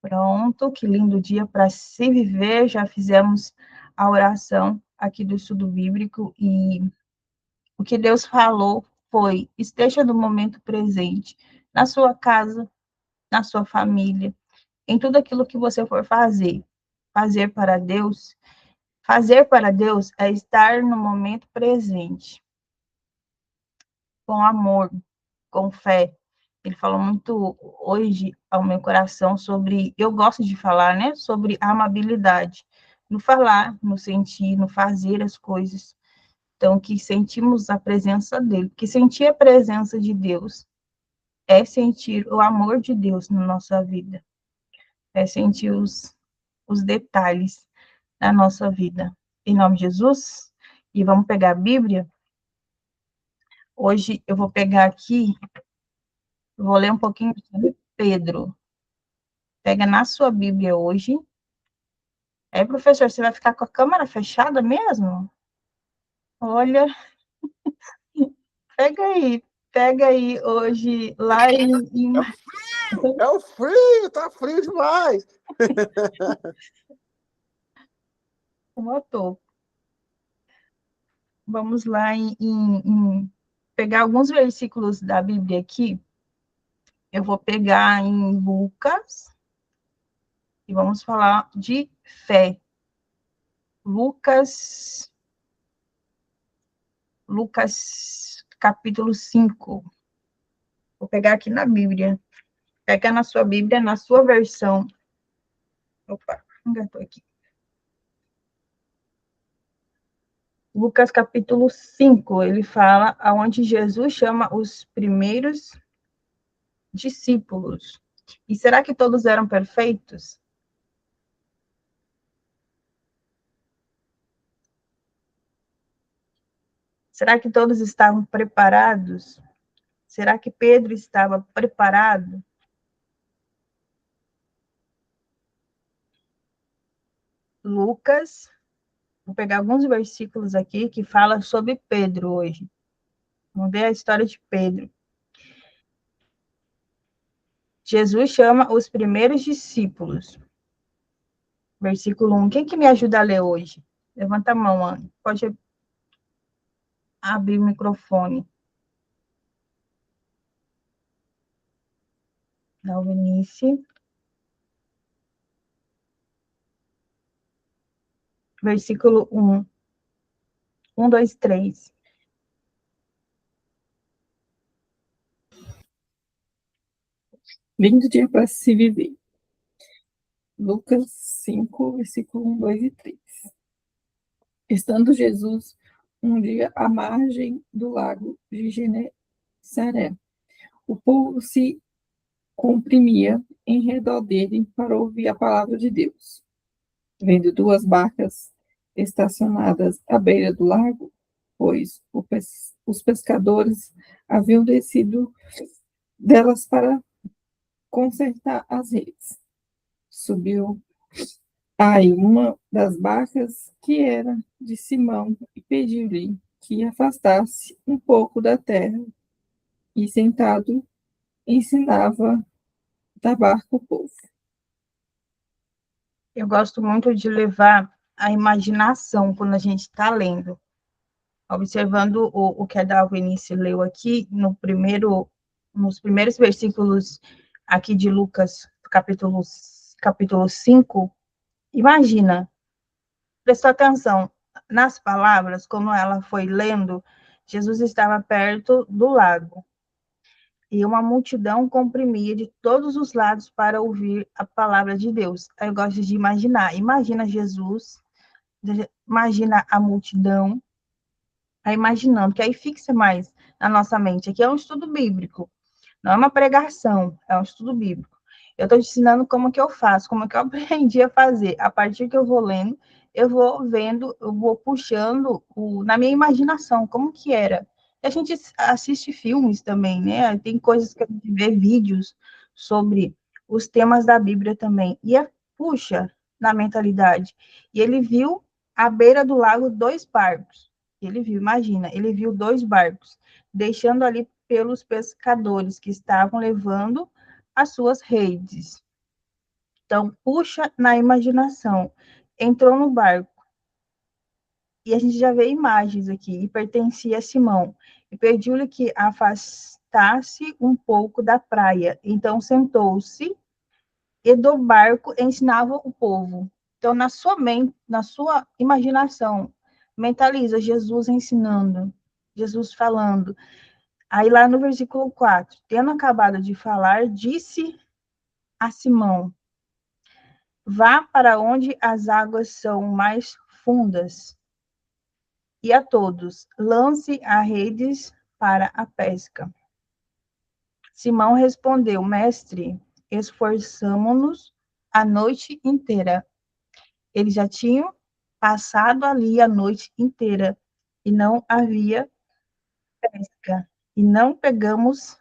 Pronto, que lindo dia para se viver. Já fizemos a oração aqui do estudo bíblico e o que Deus falou foi: esteja no momento presente, na sua casa, na sua família, em tudo aquilo que você for fazer. Fazer para Deus, fazer para Deus é estar no momento presente, com amor, com fé. Ele falou muito hoje ao meu coração sobre, eu gosto de falar, né, sobre a amabilidade, no falar, no sentir, no fazer as coisas. Então, que sentimos a presença dele, que sentir a presença de Deus é sentir o amor de Deus na nossa vida, é sentir os detalhes da nossa vida. Em nome de Jesus, e vamos pegar a Bíblia. Hoje eu vou pegar aqui, vou ler um pouquinho sobre Pedro. Pega na sua Bíblia hoje. Aí, professor, você vai ficar com a câmera fechada mesmo? Olha, pega aí hoje, lá em... É o frio, tá frio demais. Motor. Vamos lá em pegar alguns versículos da Bíblia aqui. Eu vou pegar em Lucas e vamos falar de fé. Lucas capítulo 5. Vou pegar aqui na Bíblia. Pega na sua Bíblia, na sua versão. Opa, engatou aqui. Lucas capítulo 5, ele fala aonde Jesus chama os primeiros discípulos. E será que todos eram perfeitos? Será que todos estavam preparados? Será que Pedro estava preparado? Lucas, vou pegar alguns versículos aqui que falam sobre Pedro hoje. Vamos ver a história de Pedro. Jesus chama os primeiros discípulos. Versículo 1. Quem que me ajuda a ler hoje? Levanta a mão, Ana. Pode abrir o microfone. Dalvinice. Versículo 1. 1, 2, 3. Lindo dia para se viver. Lucas 5, versículo 1, 2 e 3. Estando Jesus um dia à margem do lago de Genesaré, o povo se comprimia em redor dele para ouvir a palavra de Deus. Vendo duas barcas estacionadas à beira do lago, pois os pescadores haviam descido delas para consertar as redes. Subiu aí uma das barcas, que era de Simão, e pediu-lhe que afastasse um pouco da terra, e sentado ensinava da barca o povo. Eu gosto muito de levar a imaginação quando a gente está lendo. Observando o que a Dalvinice leu aqui, nos primeiros versículos aqui de Lucas, capítulo 5, imagina, prestou atenção nas palavras, como ela foi lendo, Jesus estava perto do lago, e uma multidão comprimia de todos os lados para ouvir a palavra de Deus. Aí eu gosto de imaginar, imagina Jesus, imagina a multidão, aí imaginando, que aí fixa mais na nossa mente. Aqui é um estudo bíblico, não é uma pregação, é um estudo bíblico. Eu estou te ensinando como que eu faço, como que eu aprendi a fazer. A partir que eu vou lendo, eu vou vendo, eu vou puxando na minha imaginação, como que era. E a gente assiste filmes também, né? Tem coisas que a gente vê, vídeos sobre os temas da Bíblia também. E puxa na mentalidade. E ele viu à beira do lago 2 barcos. Ele viu, imagina, ele viu 2 barcos, deixando ali pelos pescadores que estavam levando as suas redes. Então, puxa na imaginação. Entrou no barco. E a gente já vê imagens aqui. E pertencia a Simão. E pediu-lhe que afastasse um pouco da praia. Então, sentou-se e do barco ensinava o povo. Então, na sua mente, na sua imaginação, mentaliza Jesus ensinando, Jesus falando. Aí lá no versículo 4, tendo acabado de falar, disse a Simão: vá para onde as águas são mais fundas, e a todos, lance as redes para a pesca. Simão respondeu: mestre, esforçamo-nos a noite inteira. Eles já tinham passado ali a noite inteira e não havia pesca, e não pegamos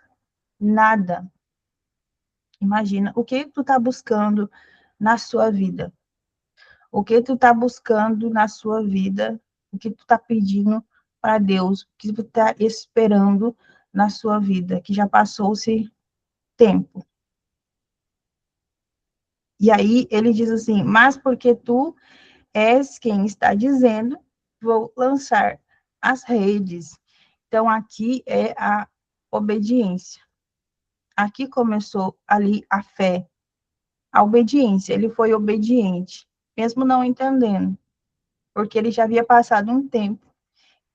nada. Imagina, o que tu está buscando na sua vida? O que tu está buscando na sua vida? O que tu está pedindo para Deus? O que tu está esperando na sua vida? Que já passou-se tempo. E aí ele diz assim, mas porque tu és quem está dizendo, vou lançar as redes. Então, aqui é a obediência. Aqui começou ali a fé, a obediência. Ele foi obediente, mesmo não entendendo, porque ele já havia passado um tempo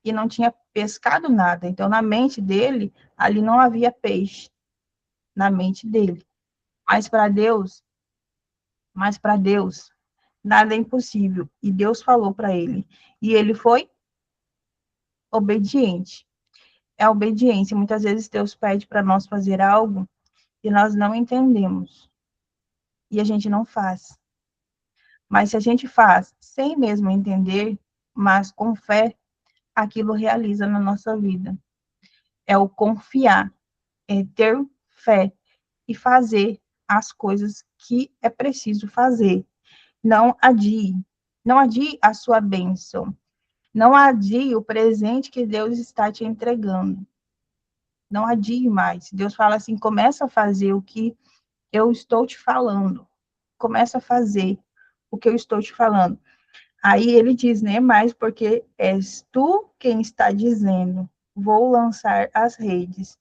e não tinha pescado nada. Então, na mente dele, ali não havia peixe, na mente dele. Mas para Deus, nada é impossível. E Deus falou para ele. E ele foi obediente. É a obediência. Muitas vezes Deus pede para nós fazer algo e nós não entendemos. E a gente não faz. Mas se a gente faz sem mesmo entender, mas com fé, aquilo realiza na nossa vida. É o confiar, é ter fé e fazer as coisas que é preciso fazer. Não adie. Não adie a sua bênção. Não adie o presente que Deus está te entregando. Não adie mais. Deus fala assim, começa a fazer o que eu estou te falando. Começa a fazer o que eu estou te falando. Aí ele diz, né, mas porque és tu quem está dizendo, vou lançar as redes.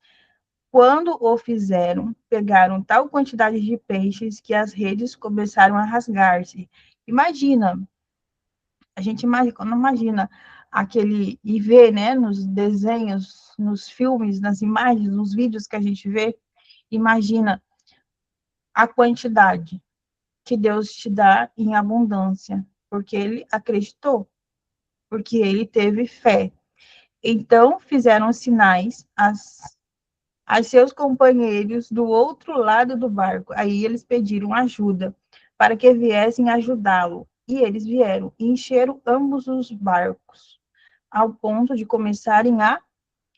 Quando o fizeram, pegaram tal quantidade de peixes que as redes começaram a rasgar-se. Imagina, a gente imagina, quando imagina aquele, e vê, né, nos desenhos, nos filmes, nas imagens, nos vídeos que a gente vê, imagina a quantidade que Deus te dá em abundância, porque ele acreditou, porque ele teve fé. Então, fizeram sinais a seus companheiros do outro lado do barco. Aí eles pediram ajuda para que viessem ajudá-lo. E eles vieram e encheram ambos os barcos, ao ponto de começarem a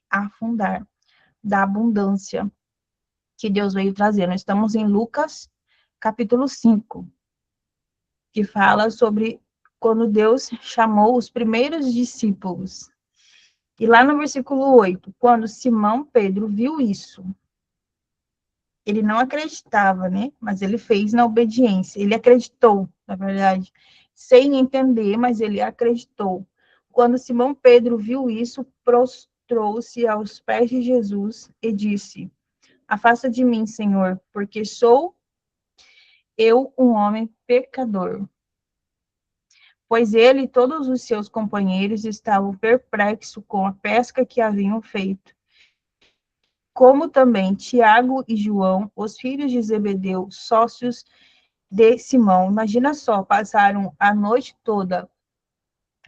afundar, da abundância que Deus veio trazer. Nós estamos em Lucas, capítulo 5, que fala sobre quando Deus chamou os primeiros discípulos. E lá no versículo 8, quando Simão Pedro viu isso, ele não acreditava, né? Mas ele fez na obediência. Ele acreditou, na verdade, sem entender, mas ele acreditou. Quando Simão Pedro viu isso, prostrou-se aos pés de Jesus e disse: afasta de mim, Senhor, porque sou eu um homem pecador. Pois ele e todos os seus companheiros estavam perplexos com a pesca que haviam feito. Como também Tiago e João, os filhos de Zebedeu, sócios de Simão. Imagina só, passaram a noite toda.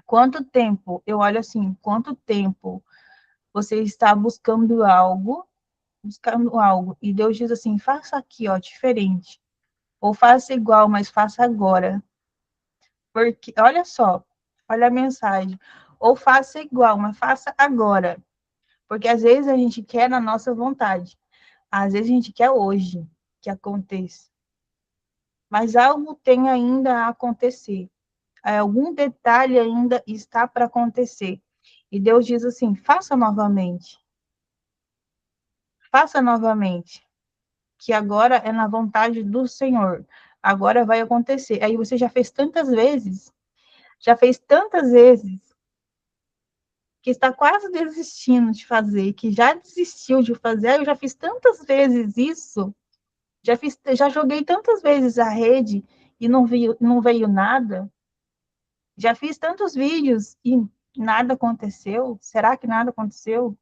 Quanto tempo, eu olho assim, quanto tempo você está buscando algo, e Deus diz assim, faça aqui, ó, diferente. Ou faça igual, mas faça agora. Porque, olha só, olha a mensagem. Ou faça igual, mas faça agora. Porque às vezes a gente quer na nossa vontade. Às vezes a gente quer hoje que aconteça. Mas algo tem ainda a acontecer. Algum detalhe ainda está para acontecer. E Deus diz assim: faça novamente. Faça novamente. Que agora é na vontade do Senhor. agora vai acontecer. Aí você já fez tantas vezes, que está quase desistindo de fazer, que já desistiu de fazer. Eu já fiz tantas vezes isso, já joguei tantas vezes a rede e não veio nada. Já fiz tantos vídeos e nada aconteceu. Será que nada aconteceu?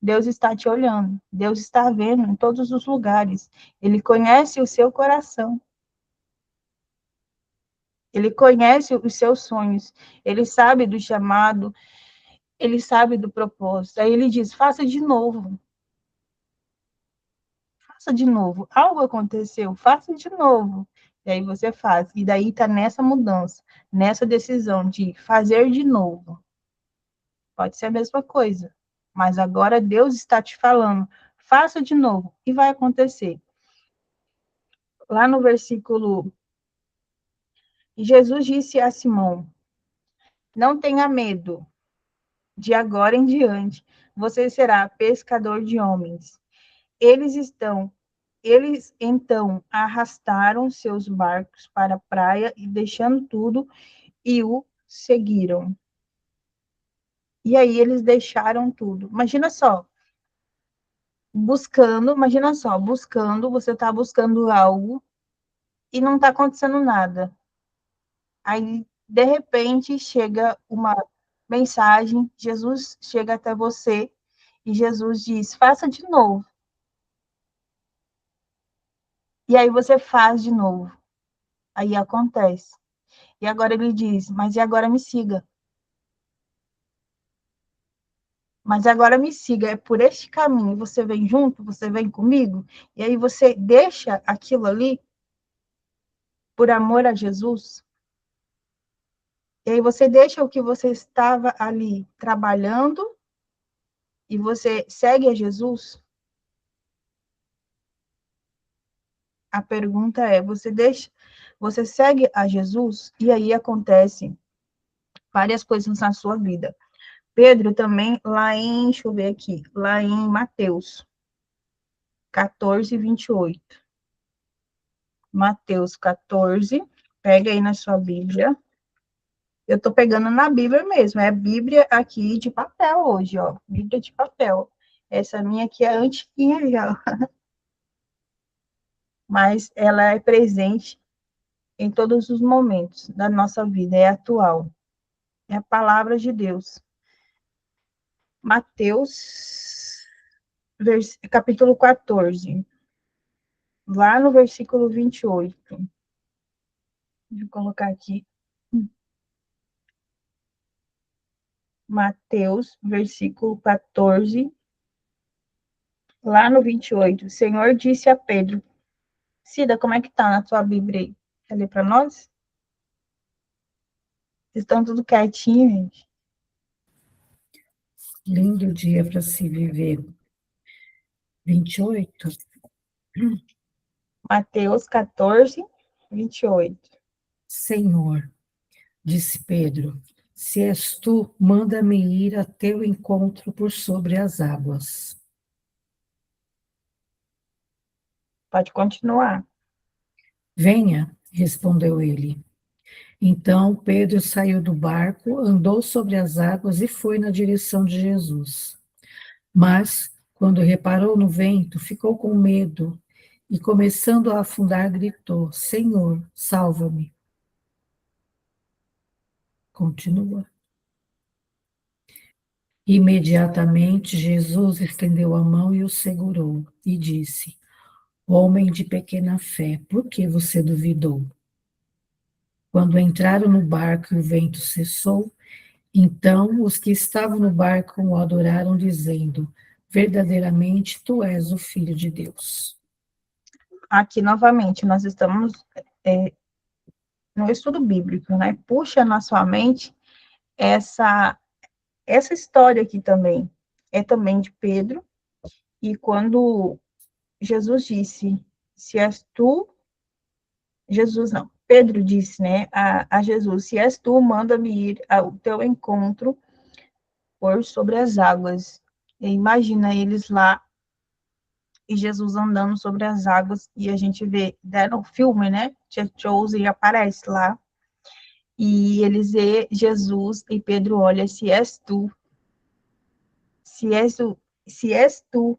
Deus está te olhando. Deus está vendo em todos os lugares. Ele conhece o seu coração. Ele conhece os seus sonhos. Ele sabe do chamado. Ele sabe do propósito. Aí ele diz: faça de novo. Faça de novo. Algo aconteceu, faça de novo. E aí você faz. E daí está nessa mudança, nessa decisão de fazer de novo. Pode ser a mesma coisa. Mas agora Deus está te falando, faça de novo. E vai acontecer. Lá no versículo, Jesus disse a Simão: não tenha medo, de agora em diante, você será pescador de homens. Eles então arrastaram seus barcos para a praia e deixando tudo, e o seguiram. E aí eles deixaram tudo. Imagina só, você está buscando algo e não está acontecendo nada. Aí, de repente, chega uma mensagem, Jesus chega até você e Jesus diz: faça de novo. E aí você faz de novo. Aí acontece. E agora ele diz: mas e agora me siga. Mas agora me siga, é por este caminho. Você vem junto, você vem comigo, e aí você deixa aquilo ali por amor a Jesus. E aí você deixa o que você estava ali trabalhando e você segue a Jesus. A pergunta é: você segue a Jesus? E aí acontece várias coisas na sua vida. Pedro também, deixa eu ver aqui, lá em Mateus 14, 28. Mateus 14, pega aí na sua Bíblia. Eu estou pegando na Bíblia mesmo, é Bíblia aqui de papel hoje, ó. Bíblia de papel. Essa minha aqui é antiguinha já, mas ela é presente em todos os momentos da nossa vida, é atual. É a palavra de Deus. Mateus, capítulo 14, lá no versículo 28. Deixa eu colocar aqui. Mateus, versículo 14, lá no 28. O Senhor disse a Pedro: Cida, como é que tá na tua Bíblia aí? Quer ler para nós? Vocês estão tudo quietinho, gente. Lindo dia para se viver. 28. Mateus 14, 28. Senhor, disse Pedro, se és tu, manda-me ir a teu encontro por sobre as águas. Pode continuar. Venha, respondeu ele. Então Pedro saiu do barco, andou sobre as águas e foi na direção de Jesus. Mas, quando reparou no vento, ficou com medo e, começando a afundar, gritou: Senhor, salva-me. Continua. Imediatamente Jesus estendeu a mão e o segurou e disse: Homem de pequena fé, por que você duvidou? Quando entraram no barco e o vento cessou, então os que estavam no barco o adoraram, dizendo: Verdadeiramente tu és o Filho de Deus. Aqui, novamente, nós estamos no estudo bíblico, né? Puxa na sua mente essa história aqui também. É também de Pedro. E quando Jesus disse: se és tu, Jesus não, Pedro disse, né, a Jesus: se és tu, manda-me ir ao teu encontro por sobre as águas. E imagina eles lá e Jesus andando sobre as águas, e a gente vê, no filme, né, Chosen aparece lá, e eles vê Jesus, e Pedro olha, se és tu, se és tu,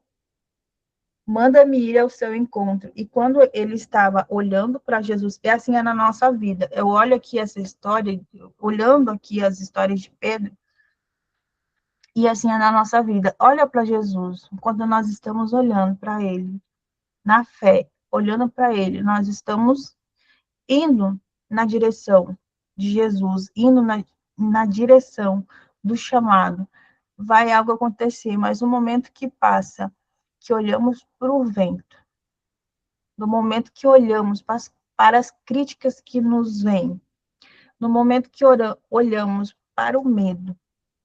manda-me ir ao seu encontro. E quando ele estava olhando para Jesus, é assim na nossa vida. Eu olho aqui essa história, olhando aqui as histórias de Pedro, e assim é na nossa vida. Olha para Jesus, quando nós estamos olhando para ele, na fé, olhando para ele, nós estamos indo na direção de Jesus, indo na direção do chamado. Vai algo acontecer, mas no momento que passa, que olhamos para o vento, no momento que olhamos para as críticas que nos vêm, no momento que olhamos para o medo,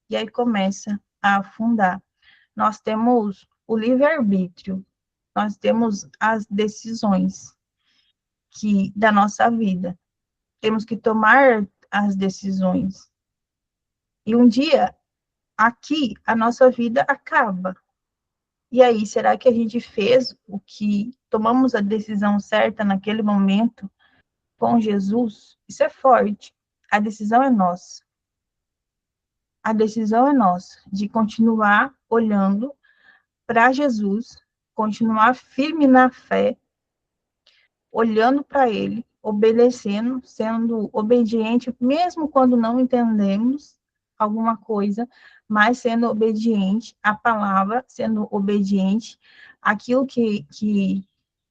e aí começa a afundar. Nós temos o livre-arbítrio, nós temos as decisões da nossa vida. Temos que tomar as decisões. E um dia, aqui, a nossa vida acaba. E aí, será que a gente fez tomamos a decisão certa naquele momento com Jesus? Isso é forte. A decisão é nossa. A decisão é nossa de continuar olhando para Jesus, continuar firme na fé, olhando para Ele, obedecendo, sendo obediente, mesmo quando não entendemos alguma coisa, mas sendo obediente à palavra, sendo obediente àquilo que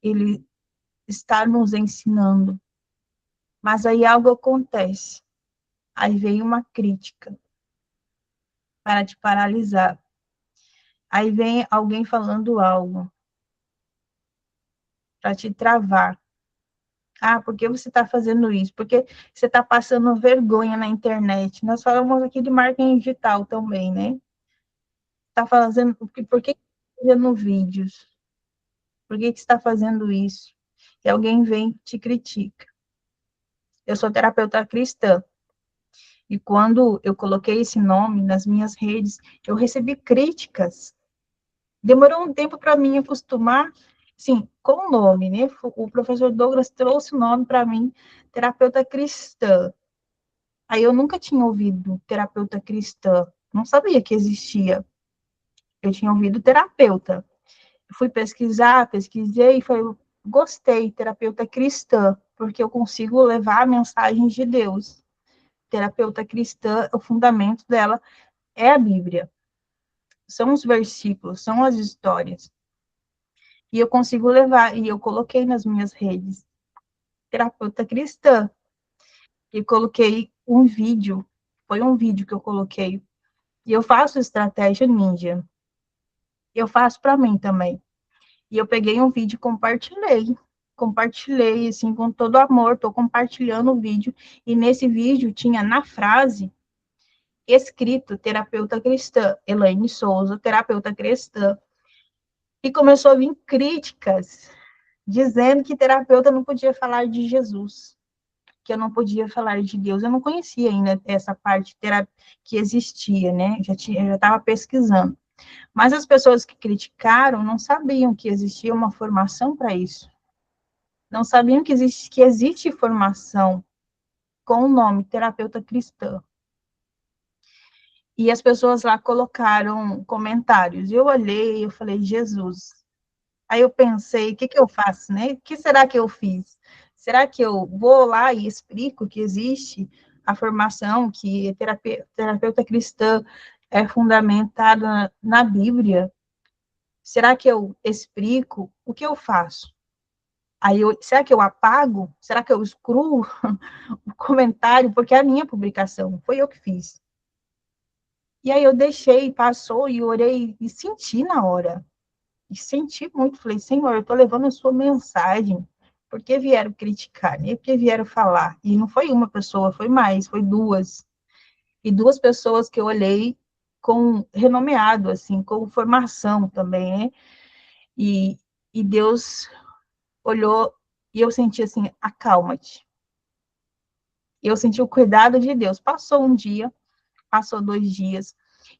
Ele está nos ensinando. Mas aí algo acontece, aí vem uma crítica para te paralisar. Aí vem alguém falando algo para te travar. Ah, por que você está fazendo isso? Porque você está passando vergonha na internet. Nós falamos aqui de marketing digital também, né? Está fazendo, por que está fazendo vídeos? Por que você está fazendo isso? E alguém vem e te critica. Eu sou terapeuta cristã. E quando eu coloquei esse nome nas minhas redes, eu recebi críticas. Demorou um tempo para mim acostumar, sim, com o nome, né? O professor Douglas trouxe o nome para mim, terapeuta cristã. Aí eu nunca tinha ouvido terapeuta cristã, não sabia que existia. Eu tinha ouvido terapeuta. Fui pesquisar, pesquisei e falei, gostei, terapeuta cristã, porque eu consigo levar a mensagem de Deus. Terapeuta cristã, o fundamento dela é a Bíblia. São os versículos, são as histórias. E eu consigo levar, e eu coloquei nas minhas redes, terapeuta cristã. E coloquei um vídeo, foi um vídeo que eu coloquei. E eu faço estratégia ninja. Eu faço para mim também. E eu peguei um vídeo e compartilhei, assim, com todo amor, estou compartilhando o vídeo, e nesse vídeo tinha na frase, escrito, terapeuta cristã, Elaine Souza, terapeuta cristã, e começou a vir críticas, dizendo que terapeuta não podia falar de Jesus, que eu não podia falar de Deus, eu não conhecia ainda essa parte que existia, né, eu já estava pesquisando. Mas as pessoas que criticaram não sabiam que existia uma formação para isso. Não sabiam que existe formação com o nome terapeuta cristã. E as pessoas lá colocaram comentários. Eu olhei, eu falei, Jesus. Aí eu pensei, o que eu faço, né? O que será que eu fiz? Será que eu vou lá e explico que existe a formação, que terapeuta cristã é fundamentada na Bíblia? Será que eu explico? O que eu faço? Aí, será que eu apago? Será que eu excluo o comentário? Porque é a minha publicação, foi eu que fiz. E aí eu deixei, passou, e orei, e senti na hora. E senti muito, falei, Senhor, eu estou levando a sua mensagem. Por que vieram criticar? Né? Por que vieram falar? E não foi uma pessoa, foi mais, foi duas. E duas pessoas que eu olhei com renomeado, assim, com formação também, né? E Deus olhou e eu senti assim, acalma-te. Eu senti o cuidado de Deus. Passou um dia, passou 2 dias,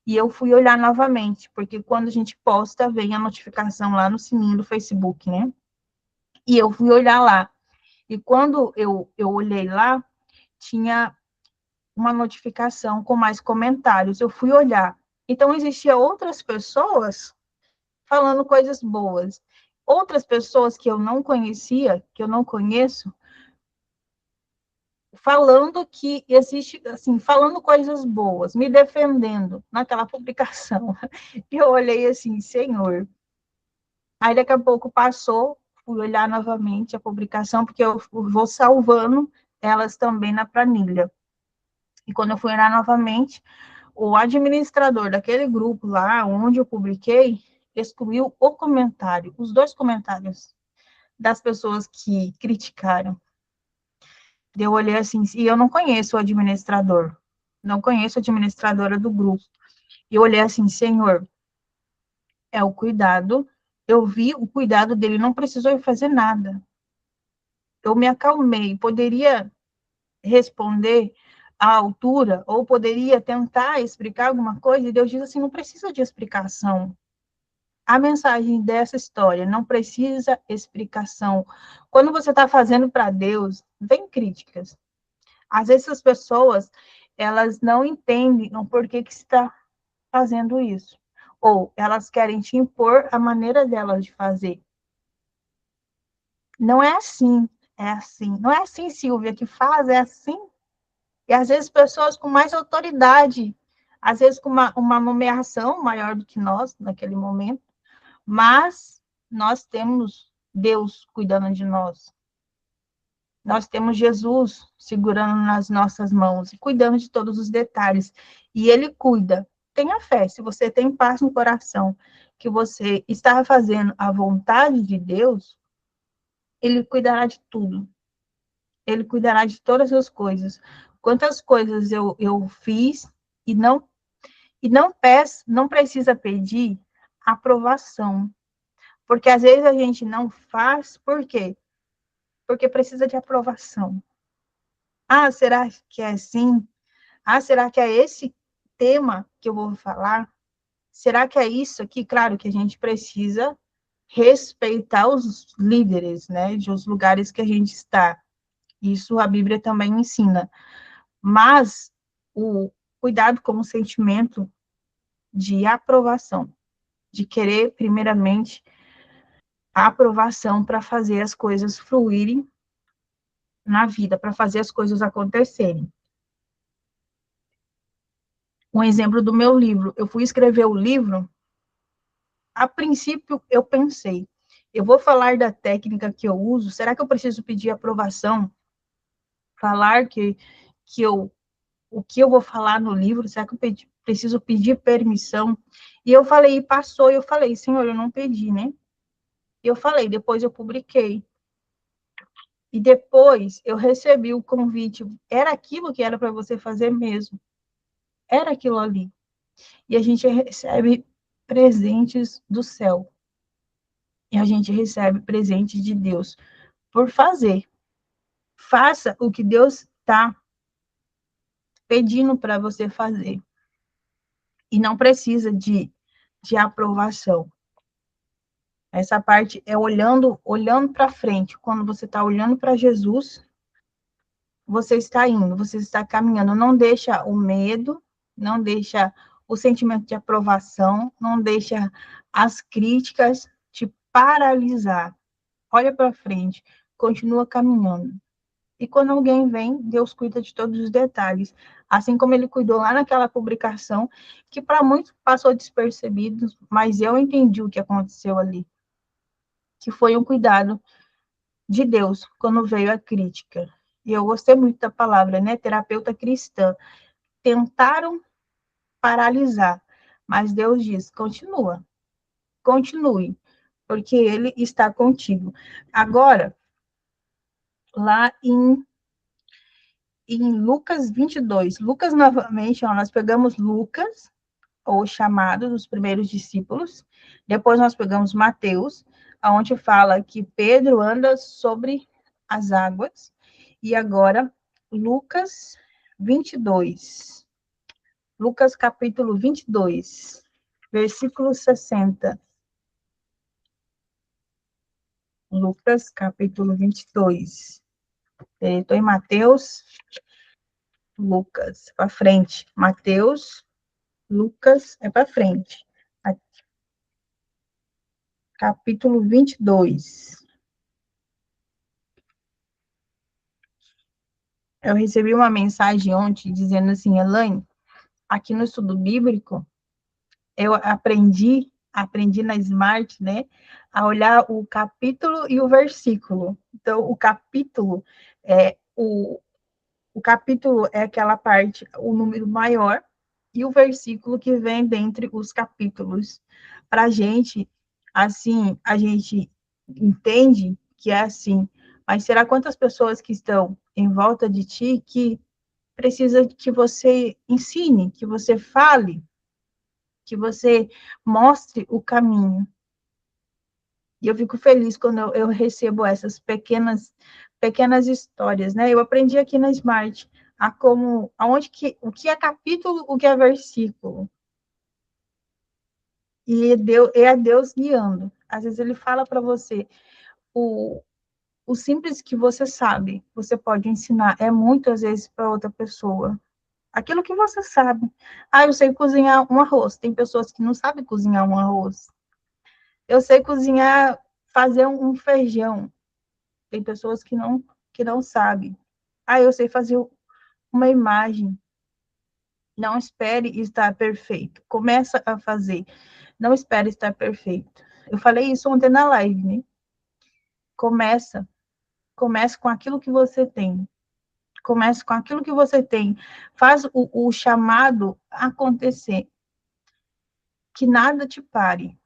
E eu fui olhar novamente, porque quando a gente posta, vem a notificação lá no sininho do Facebook, né? E eu fui olhar lá. E quando eu olhei lá, tinha uma notificação com mais comentários. Eu fui olhar. Então, existiam outras pessoas falando coisas boas. Outras pessoas que eu não conhecia, que eu não conheço, falando que existe, assim, falando coisas boas, me defendendo naquela publicação. E eu olhei assim, Senhor. Aí daqui a pouco passou, fui olhar novamente a publicação, porque eu vou salvando elas também na planilha. E quando eu fui olhar novamente, o administrador daquele grupo lá, onde eu publiquei, excluiu o comentário, os 2 comentários das pessoas que criticaram. Eu olhei assim, e eu não conheço o administrador, não conheço a administradora do grupo. E eu olhei assim, Senhor, é o cuidado, eu vi o cuidado dele, não precisou fazer nada. Eu me acalmei, poderia responder à altura, ou poderia tentar explicar alguma coisa, e Deus diz assim, não precisa de explicação. A mensagem dessa história não precisa explicação. Quando você está fazendo para Deus, vem críticas. Às vezes as pessoas, elas não entendem o porquê que está fazendo isso. Ou elas querem te impor a maneira delas de fazer. Não é assim, é assim. Não é assim, Silvia, que faz, é assim. E às vezes pessoas com mais autoridade, às vezes com uma nomeação maior do que nós, naquele momento, mas nós temos Deus cuidando de nós. Nós temos Jesus segurando nas nossas mãos e cuidando de todos os detalhes. E Ele cuida. Tenha fé, se você tem paz no coração, que você está fazendo a vontade de Deus, Ele cuidará de tudo. Ele cuidará de todas as coisas. Quantas coisas eu fiz e não precisa pedir aprovação. Porque às vezes a gente não faz, por quê? Porque precisa de aprovação. Ah, será que é assim? Ah, será que é esse tema que eu vou falar? Será que é isso aqui? Claro que a gente precisa respeitar os líderes, né, dos lugares que a gente está. Isso a Bíblia também ensina. Mas o cuidado com o sentimento de aprovação, de querer, primeiramente, a aprovação para fazer as coisas fluírem na vida, para fazer as coisas acontecerem. Um exemplo do meu livro. Eu fui escrever o livro, a princípio eu pensei, eu vou falar da técnica que eu uso, será que eu preciso pedir aprovação? Falar o que eu vou falar no livro, será que eu preciso pedir permissão? E eu falei, e passou, e eu falei, Senhor, eu não pedi, né? E eu falei, depois eu publiquei. E depois eu recebi o convite, era aquilo que era para você fazer mesmo. Era aquilo ali. E a gente recebe presentes do céu. E a gente recebe presentes de Deus por fazer. Faça o que Deus está pedindo para você fazer. E não precisa de aprovação. Essa parte é olhando para frente. Quando você está olhando para Jesus, você está indo, você está caminhando. Não deixa o medo, não deixa o sentimento de aprovação, não deixa as críticas te paralisar. Olha para frente, continua caminhando. E quando alguém vem, Deus cuida de todos os detalhes. Assim como ele cuidou lá naquela publicação, que para muitos passou despercebido, mas eu entendi o que aconteceu ali. Que foi um cuidado de Deus quando veio a crítica. E eu gostei muito da palavra, né? Terapeuta cristã. Tentaram paralisar, mas Deus diz: continua, continue, porque Ele está contigo. Agora, lá em Lucas 22, Lucas novamente, ó, nós pegamos Lucas, ou chamado dos primeiros discípulos, depois nós pegamos Mateus, onde fala que Pedro anda sobre as águas, e agora Lucas 22. Lucas capítulo 22, versículo 60. Lucas capítulo 22. Estou em Mateus, Lucas, para frente. Mateus, Lucas, é para frente. Capítulo 22. Eu recebi uma mensagem ontem dizendo assim, Elaine, aqui no estudo bíblico, eu aprendi na Smart, né, a olhar o capítulo e o versículo. Então, o capítulo é aquela parte, o número maior, e o versículo que vem dentre os capítulos. Para a gente, assim, a gente entende que é assim, mas será quantas pessoas que estão em volta de ti que precisa que você ensine, que você fale, que você mostre o caminho. E eu fico feliz quando eu recebo essas pequenas histórias, né? Eu aprendi aqui na Smart o que é capítulo, o que é versículo. E é Deus guiando. Às vezes ele fala para você o simples que você sabe, você pode ensinar, é muitas vezes para outra pessoa. Aquilo que você sabe. Ah, eu sei cozinhar um arroz. Tem pessoas que não sabem cozinhar um arroz. Eu sei cozinhar, fazer um feijão. Tem pessoas que não sabem. Ah, eu sei fazer uma imagem. Não espere estar perfeito. Começa a fazer. Não espere estar perfeito. Eu falei isso ontem na live, né? Começa com aquilo que você tem. Comece com aquilo que você tem. Faz o chamado acontecer. Que nada te pare.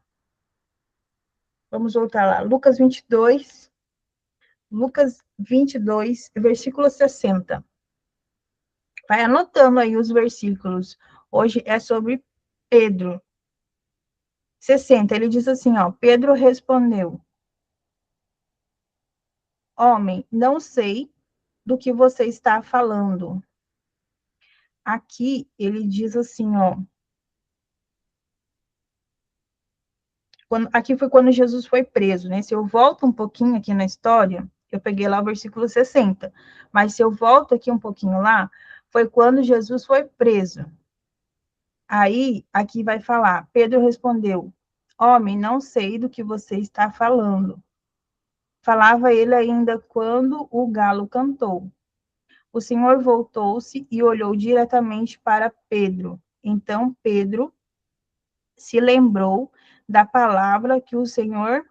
Vamos voltar lá. Lucas 22, versículo 60. Vai anotando aí os versículos. Hoje é sobre Pedro. 60, ele diz assim, ó, Pedro respondeu, homem, não sei do que você está falando. Aqui ele diz assim, ó, aqui foi quando Jesus foi preso, né? Se eu volto um pouquinho aqui na história, eu peguei lá o versículo 60, mas se eu volto aqui um pouquinho lá, foi quando Jesus foi preso. Aí, aqui vai falar, Pedro respondeu, homem, não sei do que você está falando. Falava ele ainda quando o galo cantou. O Senhor voltou-se e olhou diretamente para Pedro. Então Pedro se lembrou da palavra que o Senhor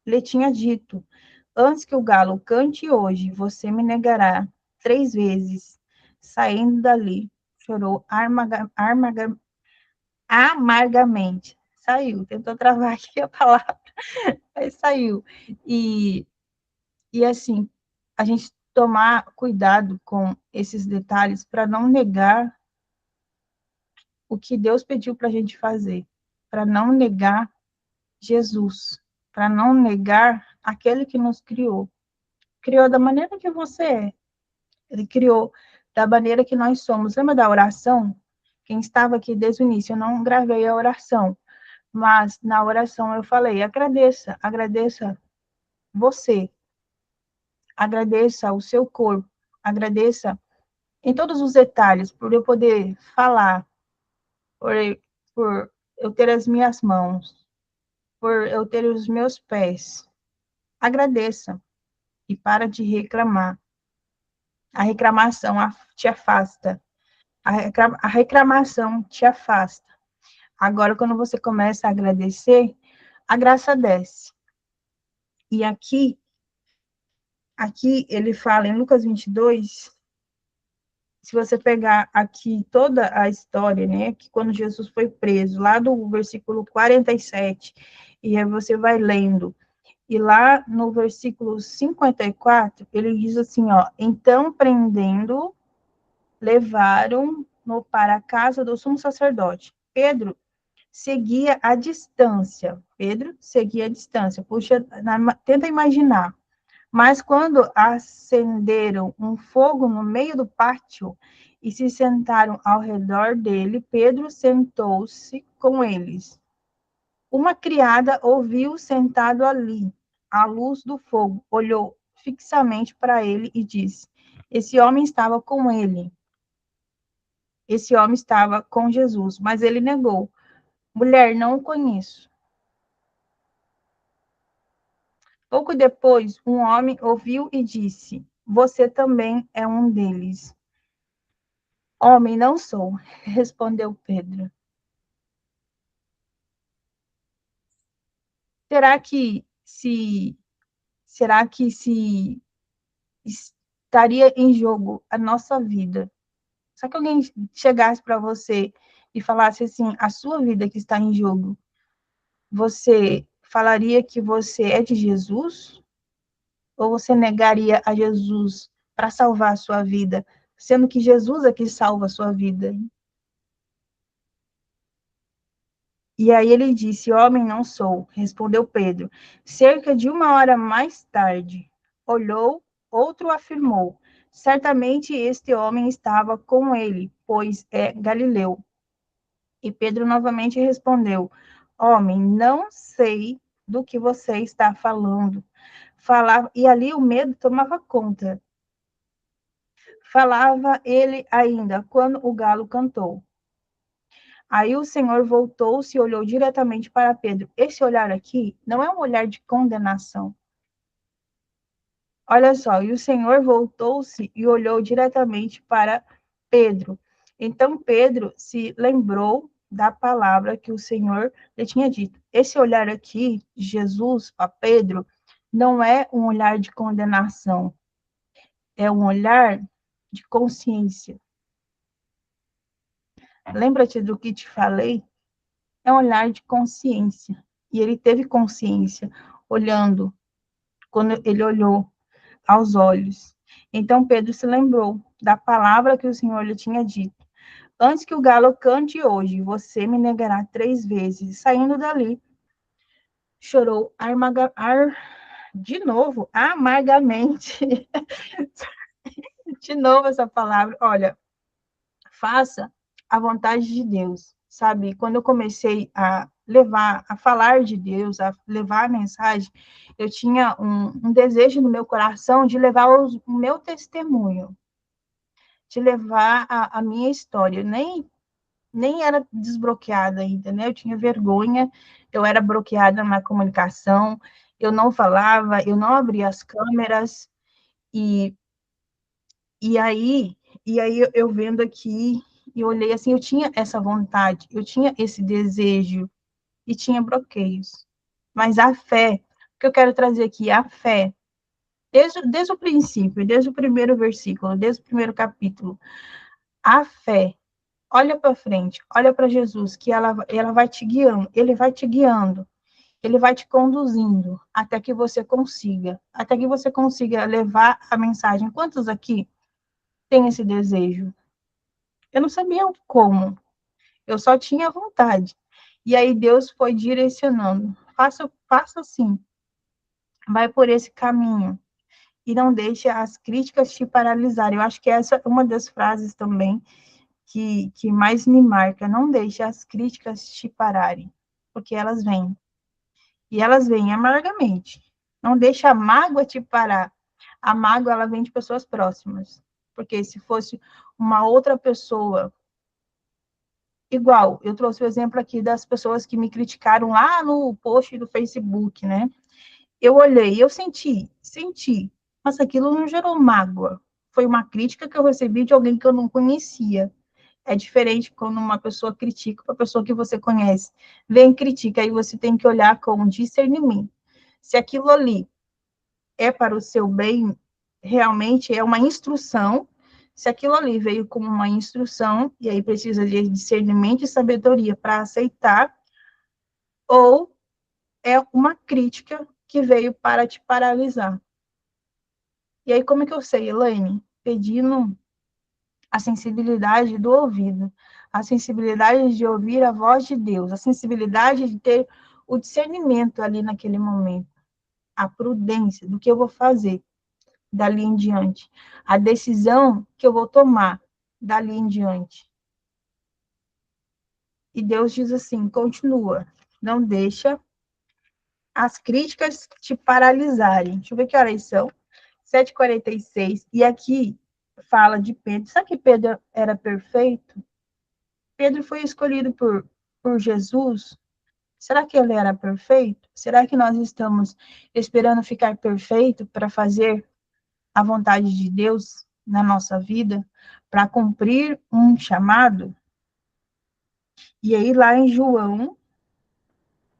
lhe tinha dito: antes que o galo cante hoje, você me negará 3 vezes. Saindo dali, chorou amargamente. Saiu, tentou travar aqui a palavra, mas saiu. E assim, a gente tomar cuidado com esses detalhes para não negar o que Deus pediu para a gente fazer, para não negar Jesus, para não negar aquele que nos criou. Criou da maneira que você é. Ele criou da maneira que nós somos. Lembra da oração? Quem estava aqui desde o início, eu não gravei a oração, mas na oração eu falei, agradeça você, agradeça o seu corpo, agradeça em todos os detalhes, por eu poder falar, por eu ter as minhas mãos, por eu ter os meus pés. Agradeça e para de reclamar. A reclamação te afasta. A reclamação te afasta. Agora, quando você começa a agradecer, a graça desce. E aqui ele fala em Lucas 22, se você pegar aqui toda a história, né, que quando Jesus foi preso, lá do versículo 47, e aí você vai lendo, e lá no versículo 54, ele diz assim, ó, então prendendo, levaram-no para a casa do sumo sacerdote. Pedro seguia a distância. Puxa, tenta imaginar. Mas quando acenderam um fogo no meio do pátio e se sentaram ao redor dele, Pedro sentou-se com eles. Uma criada ouviu sentado ali, à luz do fogo, olhou fixamente para ele e disse: Esse homem estava com ele. Esse homem estava com Jesus, mas ele negou. Mulher, não o conheço. Pouco depois, um homem ouviu e disse: Você também é um deles. Homem, não sou, respondeu Pedro. Será que se estaria em jogo a nossa vida? Só que alguém chegasse para você e falasse assim, a sua vida que está em jogo, você falaria que você é de Jesus? Ou você negaria a Jesus para salvar a sua vida, sendo que Jesus é que salva a sua vida? E aí ele disse, homem não sou, respondeu Pedro. Cerca de 1 hora mais tarde, olhou, outro afirmou, certamente este homem estava com ele, pois é Galileu. E Pedro novamente respondeu, homem, não sei do que você está falando. Falava, e ali o medo tomava conta. Falava ele ainda, quando o galo cantou. Aí o Senhor voltou-se e olhou diretamente para Pedro. Esse olhar aqui não é um olhar de condenação. Olha só, e o Senhor voltou-se e olhou diretamente para Pedro. Então Pedro se lembrou da palavra que o Senhor lhe tinha dito. Esse olhar aqui, de Jesus para Pedro, não é um olhar de condenação, é um olhar de consciência. Lembra-te do que te falei? É um olhar de consciência. E ele teve consciência, olhando, quando ele olhou aos olhos. Então Pedro se lembrou da palavra que o Senhor lhe tinha dito. Antes que o galo cante hoje, você me negará 3 vezes. Saindo dali, chorou de novo, amargamente. De novo essa palavra. Olha, faça a vontade de Deus, sabe? Quando eu comecei a falar de Deus, a levar a mensagem, eu tinha um desejo no meu coração de levar o meu testemunho, de levar a minha história. Nem era desbloqueada ainda, né? Eu tinha vergonha, eu era bloqueada na comunicação, eu não falava, eu não abria as câmeras, e, e aí, eu vendo aqui, e olhei assim, eu tinha essa vontade, eu tinha esse desejo, e tinha bloqueios. Mas a fé, o que eu quero trazer aqui, a fé, desde o princípio, desde o primeiro versículo, desde o primeiro capítulo, a fé, olha para frente, olha para Jesus, que ela vai te guiando, ele vai te guiando, ele vai te conduzindo, até que você consiga levar a mensagem. Quantos aqui têm esse desejo? Eu não sabia como, eu só tinha vontade. E aí Deus foi direcionando. Faça assim. Vai por esse caminho. E não deixe as críticas te paralisarem. Eu acho que essa é uma das frases também que mais me marca. Não deixe as críticas te pararem. Porque elas vêm. E elas vêm amargamente. Não deixe a mágoa te parar. A mágoa, ela vem de pessoas próximas. Porque se fosse uma outra pessoa igual, eu trouxe o exemplo aqui das pessoas que me criticaram lá no post do Facebook, né? Eu olhei, eu senti, mas aquilo não gerou mágoa. Foi uma crítica que eu recebi de alguém que eu não conhecia. É diferente quando uma pessoa critica uma pessoa que você conhece. Vem critica, aí você tem que olhar com discernimento. Se aquilo ali é para o seu bem, realmente é uma instrução. Se aquilo ali veio como uma instrução, e aí precisa de discernimento e sabedoria para aceitar, ou é uma crítica que veio para te paralisar. E aí, como é que eu sei, Elaine? Pedindo a sensibilidade do ouvido, a sensibilidade de ouvir a voz de Deus, a sensibilidade de ter o discernimento ali naquele momento, a prudência do que eu vou fazer. dali em diante, a decisão que eu vou tomar dali em diante. E Deus diz assim, continua, não deixa as críticas te paralisarem. Deixa eu ver que horas são. 7h46. E aqui fala de Pedro. Sabe que Pedro era perfeito? Pedro foi escolhido por Jesus. Será que ele era perfeito? Será que nós estamos esperando ficar perfeito para fazer a vontade de Deus na nossa vida? Para cumprir um chamado? E aí, lá em João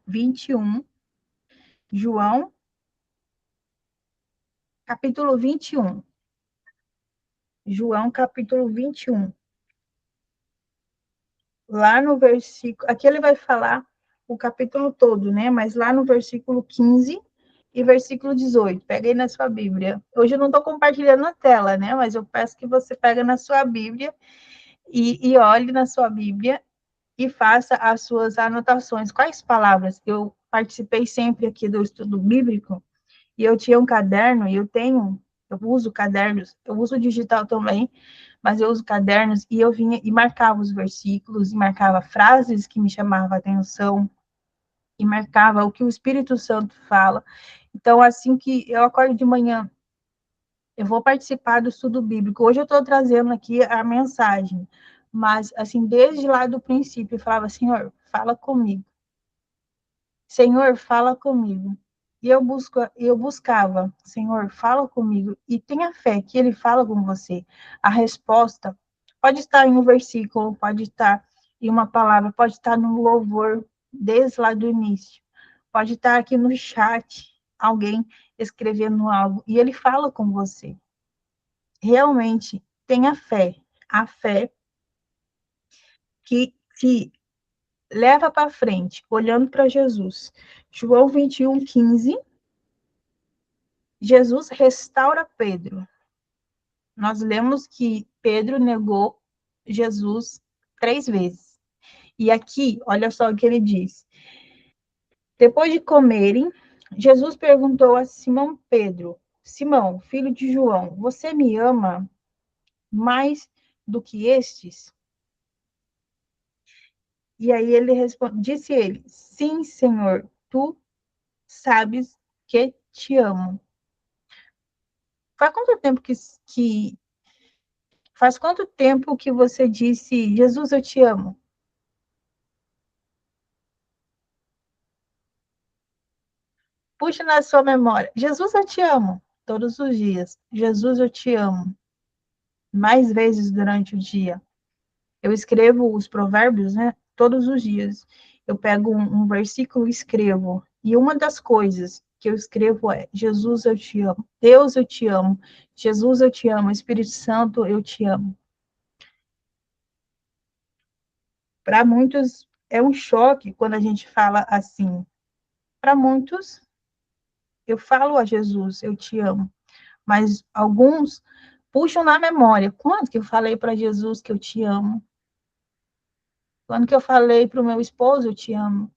21, João, capítulo 21. João, capítulo 21. Lá no versículo, aqui ele vai falar o capítulo todo, né? Mas lá no versículo 15 e versículo 18. Pega aí na sua Bíblia. Hoje eu não estou compartilhando a tela, né? Mas eu peço que você pegue na sua Bíblia e olhe na sua Bíblia e faça as suas anotações. Quais palavras? Eu participei sempre aqui do estudo bíblico e eu tinha um caderno e eu uso cadernos, eu uso digital também, mas eu uso cadernos e eu vinha e marcava os versículos, e marcava frases que me chamavam a atenção, e marcava o que o Espírito Santo fala. Então, assim que eu acordo de manhã, eu vou participar do estudo bíblico. Hoje eu estou trazendo aqui a mensagem, mas, assim, desde lá do princípio, eu falava, Senhor, fala comigo. Senhor, fala comigo. E eu buscava, Senhor, fala comigo. E tenha fé que Ele fala com você. A resposta pode estar em um versículo, pode estar em uma palavra, pode estar no louvor, desde lá do início. Pode estar aqui no chat, alguém escrevendo algo, e Ele fala com você. Realmente, tenha fé. A fé que leva para frente, olhando para Jesus. João 21:15. Jesus restaura Pedro. Nós lemos que Pedro negou Jesus 3 vezes. E aqui, olha só o que ele diz. Depois de comerem, Jesus perguntou a Simão Pedro: Simão, filho de João, você me ama mais do que estes? E aí disse ele: Sim, Senhor, tu sabes que te amo. Faz quanto tempo faz quanto tempo que você disse, Jesus, eu te amo? Puxa na sua memória, Jesus, eu te amo, todos os dias. Jesus, eu te amo, mais vezes durante o dia. Eu escrevo os provérbios, né, todos os dias. Eu pego um versículo e escrevo. E uma das coisas que eu escrevo é, Jesus, eu te amo. Deus, eu te amo. Jesus, eu te amo. Espírito Santo, eu te amo. Para muitos, é um choque quando a gente fala assim. Para muitos, eu falo a Jesus, eu te amo. Mas alguns puxam na memória. Quando que eu falei para Jesus que eu te amo? Quando que eu falei para o meu esposo, eu te amo?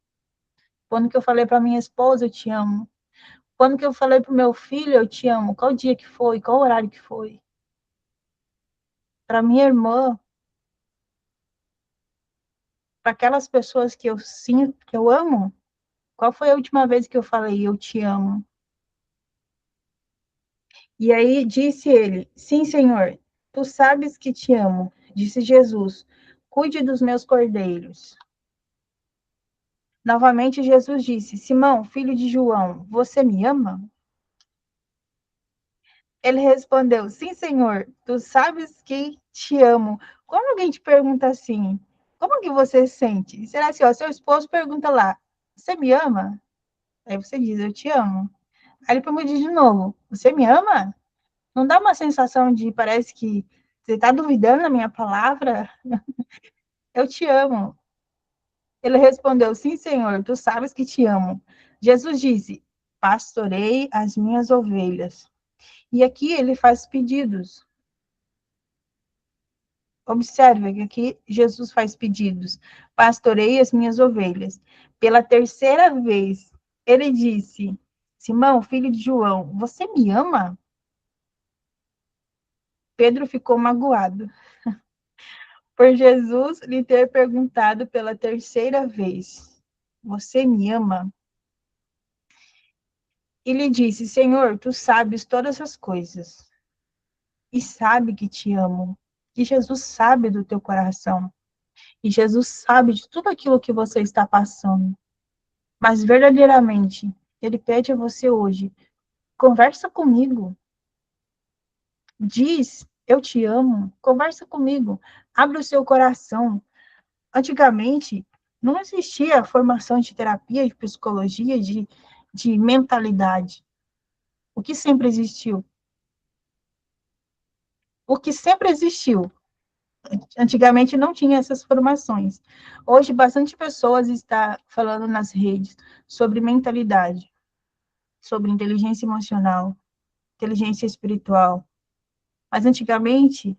Quando que eu falei para minha esposa, eu te amo? Quando que eu falei para o meu filho, eu te amo? Qual dia que foi? Qual horário que foi? Para minha irmã, para aquelas pessoas que eu sinto, que eu amo, qual foi a última vez que eu falei, eu te amo? E aí disse ele, sim, Senhor, tu sabes que te amo. Disse Jesus, cuide dos meus cordeiros. Novamente Jesus disse, Simão, filho de João, você me ama? Ele respondeu, sim, Senhor, tu sabes que te amo. Quando alguém te pergunta assim, como que você sente? Será assim, ó, seu esposo pergunta lá, você me ama? Aí você diz, eu te amo. Aí ele pergunta de novo, você me ama? Não dá uma sensação de, parece que você está duvidando da minha palavra? Eu te amo. Ele respondeu, sim, Senhor, tu sabes que te amo. Jesus disse, pastorei as minhas ovelhas. E aqui ele faz pedidos. Observe que aqui Jesus faz pedidos. Pastorei as minhas ovelhas. Pela terceira vez, ele disse, Simão, filho de João, você me ama? Pedro ficou magoado por Jesus lhe ter perguntado pela terceira vez: Você me ama? E lhe disse: Senhor, tu sabes todas as coisas e sabe que te amo. E Jesus sabe do teu coração. E Jesus sabe de tudo aquilo que você está passando. Mas verdadeiramente, ele pede a você hoje: conversa comigo. Diz, eu te amo. Conversa comigo. Abre o seu coração. Antigamente, não existia formação de terapia, de psicologia, de mentalidade. O que sempre existiu? O que sempre existiu. Antigamente não tinha essas formações. Hoje, bastante pessoas estão falando nas redes sobre mentalidade, sobre inteligência emocional, inteligência espiritual. Mas antigamente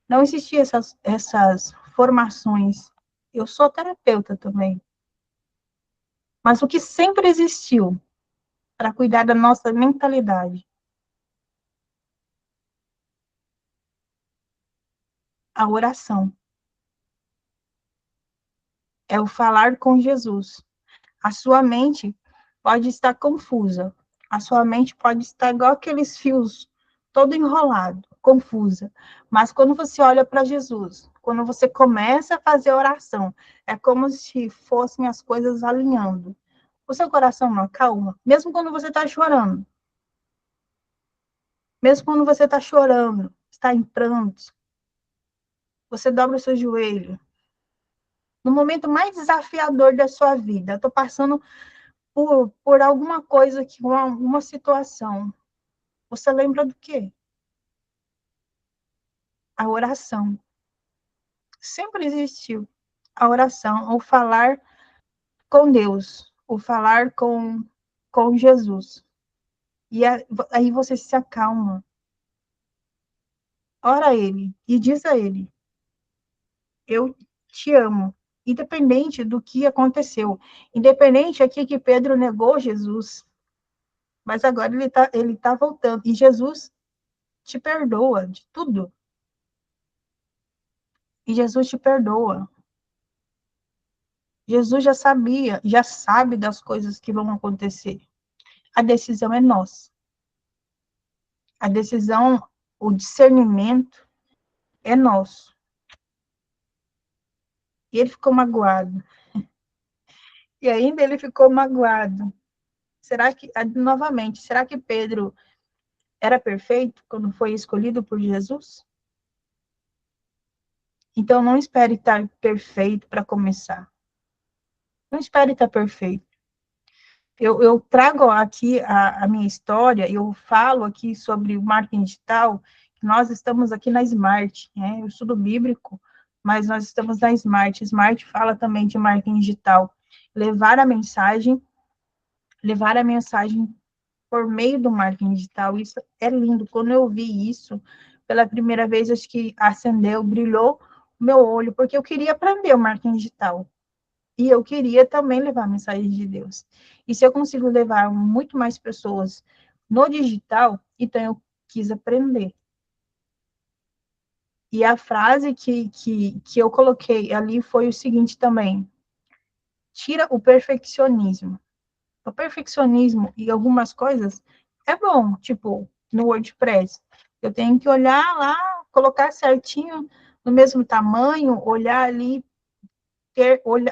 não existiam essas formações. Eu sou terapeuta também. Mas o que sempre existiu para cuidar da nossa mentalidade? A oração. É o falar com Jesus. A sua mente pode estar confusa. A sua mente pode estar igual aqueles fios, todo enrolado, confusa. Mas quando você olha para Jesus, quando você começa a fazer oração, é como se fossem as coisas alinhando. O seu coração não acalma, mesmo quando você está chorando. Mesmo quando você está chorando, está em prantos, você dobra o seu joelho. No momento mais desafiador da sua vida, eu estou passando por alguma coisa, uma situação. Você lembra do quê? A oração. Sempre existiu a oração, o falar com Deus, o falar com Jesus. E aí você se acalma. Ora a Ele e diz a Ele: Eu te amo. Independente do que aconteceu. Independente aqui que Pedro negou Jesus. Mas agora ele tá voltando. E Jesus te perdoa de tudo. E Jesus te perdoa. Jesus já sabia, já sabe das coisas que vão acontecer. A decisão é nossa. A decisão, o discernimento é nosso. E ele ficou magoado. E ainda ele ficou magoado. Será que, novamente, será que Pedro era perfeito quando foi escolhido por Jesus? Então, não espere estar perfeito para começar. Não espere estar perfeito. Eu trago aqui a minha história, eu falo aqui sobre o marketing digital. Nós estamos aqui na Smart, né? Eu estudo bíblico, mas nós estamos na Smart. Smart fala também de marketing digital. Levar a mensagem por meio do marketing digital, isso é lindo. Quando eu vi isso, pela primeira vez, acho que acendeu, brilhou o meu olho, porque eu queria aprender o marketing digital. E eu queria também levar a mensagem de Deus. E se eu consigo levar muito mais pessoas no digital, então eu quis aprender. E a frase que eu coloquei ali foi o seguinte também: tira o perfeccionismo. O perfeccionismo e algumas coisas é bom, tipo, no WordPress. Eu tenho que olhar lá, colocar certinho, no mesmo tamanho, olhar ali,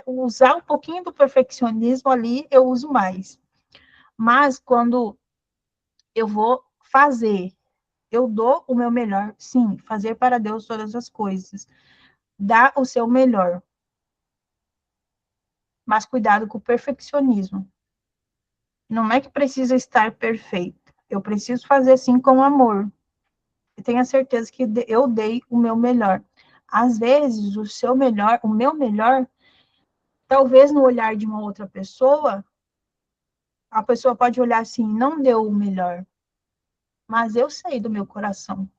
usar um pouquinho do perfeccionismo ali, eu uso mais. Mas quando eu vou fazer, eu dou o meu melhor, sim, fazer para Deus todas as coisas. Dá o seu melhor. Mas cuidado com o perfeccionismo. Não é que precisa estar perfeito. Eu preciso fazer sim com amor. Eu tenho a certeza que eu dei o meu melhor. Às vezes, o seu melhor, o meu melhor, talvez no olhar de uma outra pessoa, a pessoa pode olhar assim, não deu o melhor. Mas eu sei do meu coração.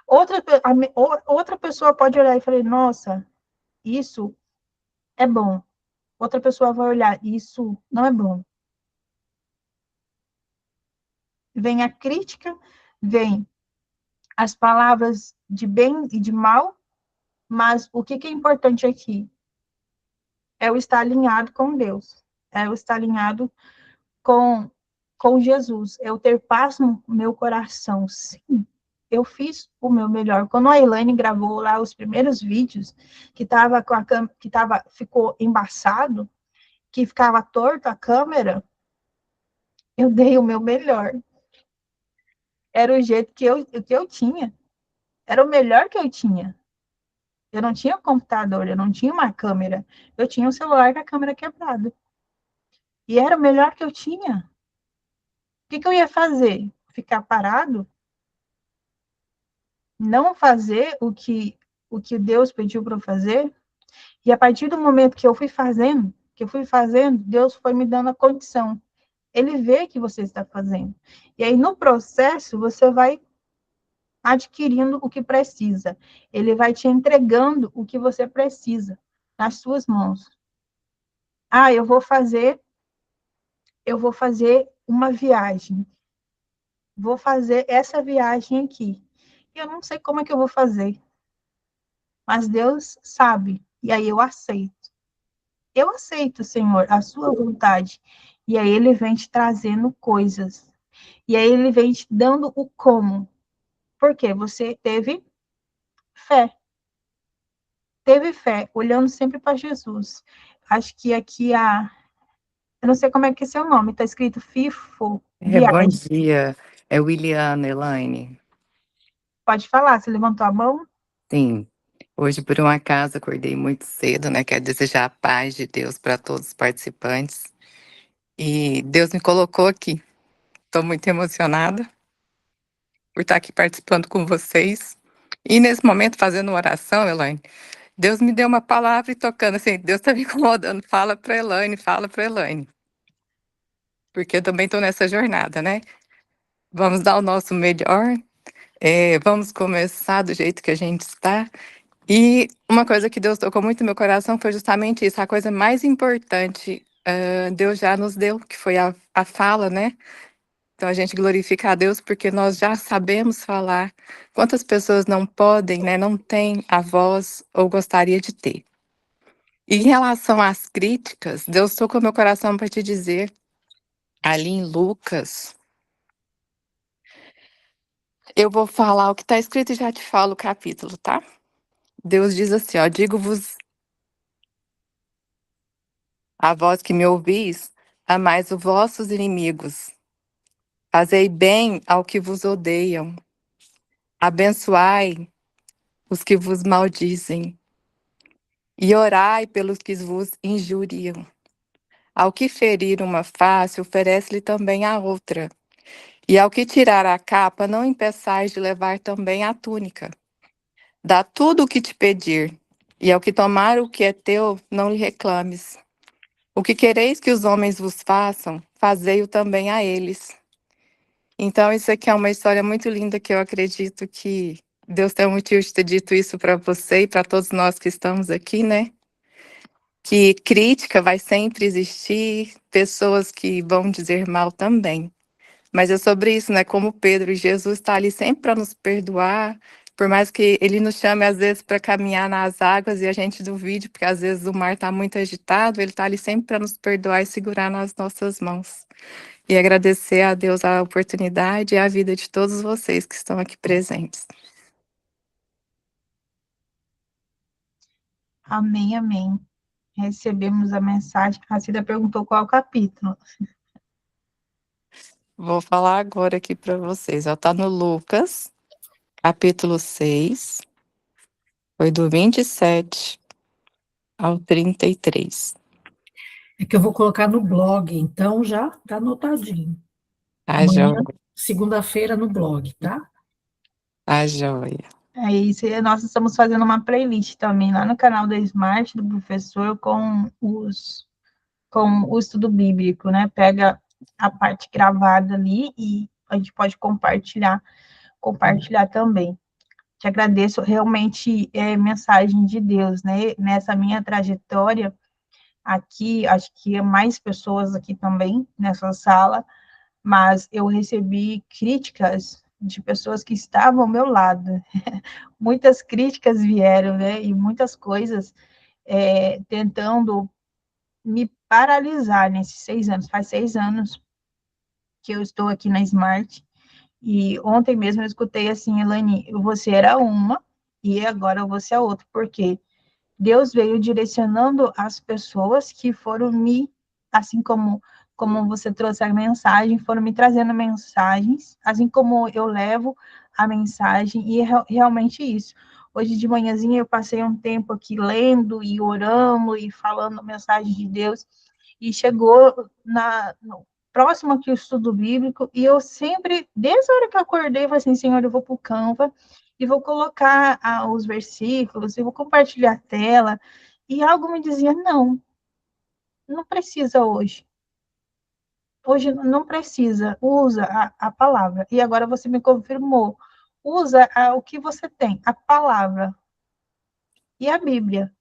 Outra pessoa pode olhar e falar, nossa, isso é bom. Outra pessoa vai olhar, isso não é bom. Vem a crítica vem as palavras de bem e de mal, mas o que é importante aqui? É eu estar alinhado com Deus, é eu estar alinhado com Jesus, é eu ter paz no meu coração. Sim, eu fiz o meu melhor. Quando a Elaine gravou lá os primeiros vídeos, que tava com a ficou embaçado, que ficava torto a câmera, eu dei o meu melhor. Era o jeito que eu tinha. Era o melhor que eu tinha. Eu não tinha computador, eu não tinha uma câmera. Eu tinha um celular com a câmera quebrada. E era o melhor que eu tinha. O que eu ia fazer? Ficar parado? Não fazer o que Deus pediu para eu fazer? E a partir do momento que eu fui fazendo, Deus foi me dando a condição. Ele vê que você está fazendo. E aí, no processo, você vai adquirindo o que precisa. Ele vai te entregando o que você precisa nas suas mãos. Ah, eu vou fazer uma viagem. Vou fazer essa viagem aqui. Eu não sei como é que eu vou fazer, mas Deus sabe. E aí eu aceito. Eu aceito, Senhor, a sua vontade. E aí ele vem te trazendo coisas. E aí ele vem te dando o como. Porque você teve fé. Teve fé, olhando sempre para Jesus. Acho que aqui eu não sei como é que é seu nome, está escrito FIFO, Bom viagem. dia. É Williana, Elaine. Pode falar, você levantou a mão? Sim. Hoje, por um acaso, acordei muito cedo, né? Quero desejar a paz de Deus para todos os participantes. E Deus me colocou aqui. Estou muito emocionada por estar aqui participando com vocês. E nesse momento, fazendo uma oração, Elaine, Deus me deu uma palavra e tocando assim, Deus está me incomodando. Fala para Elaine, fala para Elaine. Porque eu também estou nessa jornada, né? Vamos dar o nosso melhor. Vamos começar do jeito que a gente está. E uma coisa que Deus tocou muito no meu coração foi justamente isso, a coisa mais importante, Deus já nos deu, que foi a fala, né? Então a gente glorifica a Deus porque nós já sabemos falar. Quantas pessoas não podem, né? Não têm a voz ou gostaria de ter. E em relação às críticas, Deus tocou meu coração para te dizer, ali em Lucas, eu vou falar o que está escrito e já te falo o capítulo, tá? Deus diz assim, ó, digo-vos a vós que me ouvis, amais os vossos inimigos, fazei bem ao que vos odeiam, abençoai os que vos maldizem, e orai pelos que vos injuriam. Ao que ferir uma face, oferece-lhe também a outra. E ao que tirar a capa, não impeçais de levar também a túnica. Dá tudo o que te pedir, e ao que tomar o que é teu, não lhe reclames. O que quereis que os homens vos façam, fazei-o também a eles. Então, isso aqui é uma história muito linda que eu acredito que Deus tem um motivo de ter dito isso para você e para todos nós que estamos aqui, né? Que crítica vai sempre existir, pessoas que vão dizer mal também. Mas é sobre isso, né? Como Pedro e Jesus está ali sempre para nos perdoar, por mais que ele nos chame às vezes para caminhar nas águas e a gente duvide, porque às vezes o mar está muito agitado, ele está ali sempre para nos perdoar e segurar nas nossas mãos. E agradecer a Deus a oportunidade e a vida de todos vocês que estão aqui presentes. Amém, amém. Recebemos a mensagem. A Cida perguntou qual é o capítulo. Vou falar agora aqui para vocês. Está no Lucas, capítulo 6, foi do 27 ao 33. É que eu vou colocar no blog, então já está anotadinho. Tá Amanhã, joia. segunda-feira, no blog, tá? Tá joia. É isso. E nós estamos fazendo uma playlist também lá no canal da Smart, do professor, com o estudo bíblico, né? Pega a parte gravada ali e a gente pode compartilhar também. Te agradeço, realmente é mensagem de Deus, né? Nessa minha trajetória aqui, acho que é mais pessoas aqui também nessa sala, mas eu recebi críticas de pessoas que estavam ao meu lado. Muitas críticas vieram, né? E muitas coisas tentando me paralisar nesses 6 anos. Faz 6 anos que eu estou aqui na Smart. E ontem mesmo eu escutei assim, Elaine, você era uma e agora você é outra. Por quê? Deus veio direcionando as pessoas que foram assim como você trouxe a mensagem, foram me trazendo mensagens, assim como eu levo a mensagem, e é realmente isso. Hoje de manhãzinha eu passei um tempo aqui lendo e orando e falando a mensagem de Deus, e chegou no próximo aqui o estudo bíblico, e eu sempre, desde a hora que eu acordei, eu falei assim, Senhor, eu vou para o Canva, e vou colocar os versículos, e vou compartilhar a tela, e algo me dizia, não precisa hoje. Hoje não precisa, usa a palavra. E agora você me confirmou, usa o que você tem, a palavra e a Bíblia.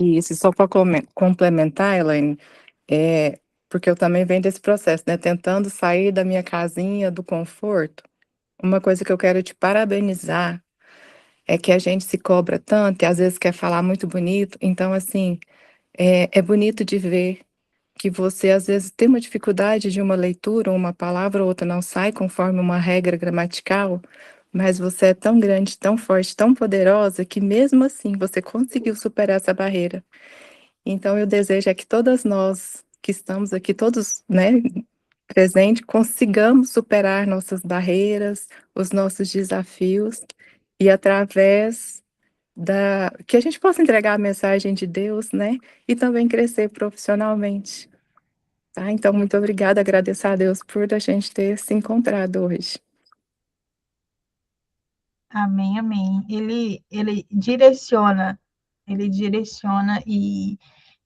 Isso, só para complementar, Elaine, porque eu também venho desse processo, né? Tentando sair da minha casinha, do conforto. Uma coisa que eu quero te parabenizar é que a gente se cobra tanto e às vezes quer falar muito bonito. Então, assim, é bonito de ver que você às vezes tem uma dificuldade de uma leitura, ou uma palavra ou outra não sai conforme uma regra gramatical, mas você é tão grande, tão forte, tão poderosa, que mesmo assim você conseguiu superar essa barreira. Então eu desejo que todas nós que estamos aqui, todos, né, presentes, consigamos superar nossas barreiras, os nossos desafios, e através que a gente possa entregar a mensagem de Deus, né, e também crescer profissionalmente. Tá? Então, muito obrigada, agradeço a Deus por a gente ter se encontrado hoje. Amém, amém. Ele direciona e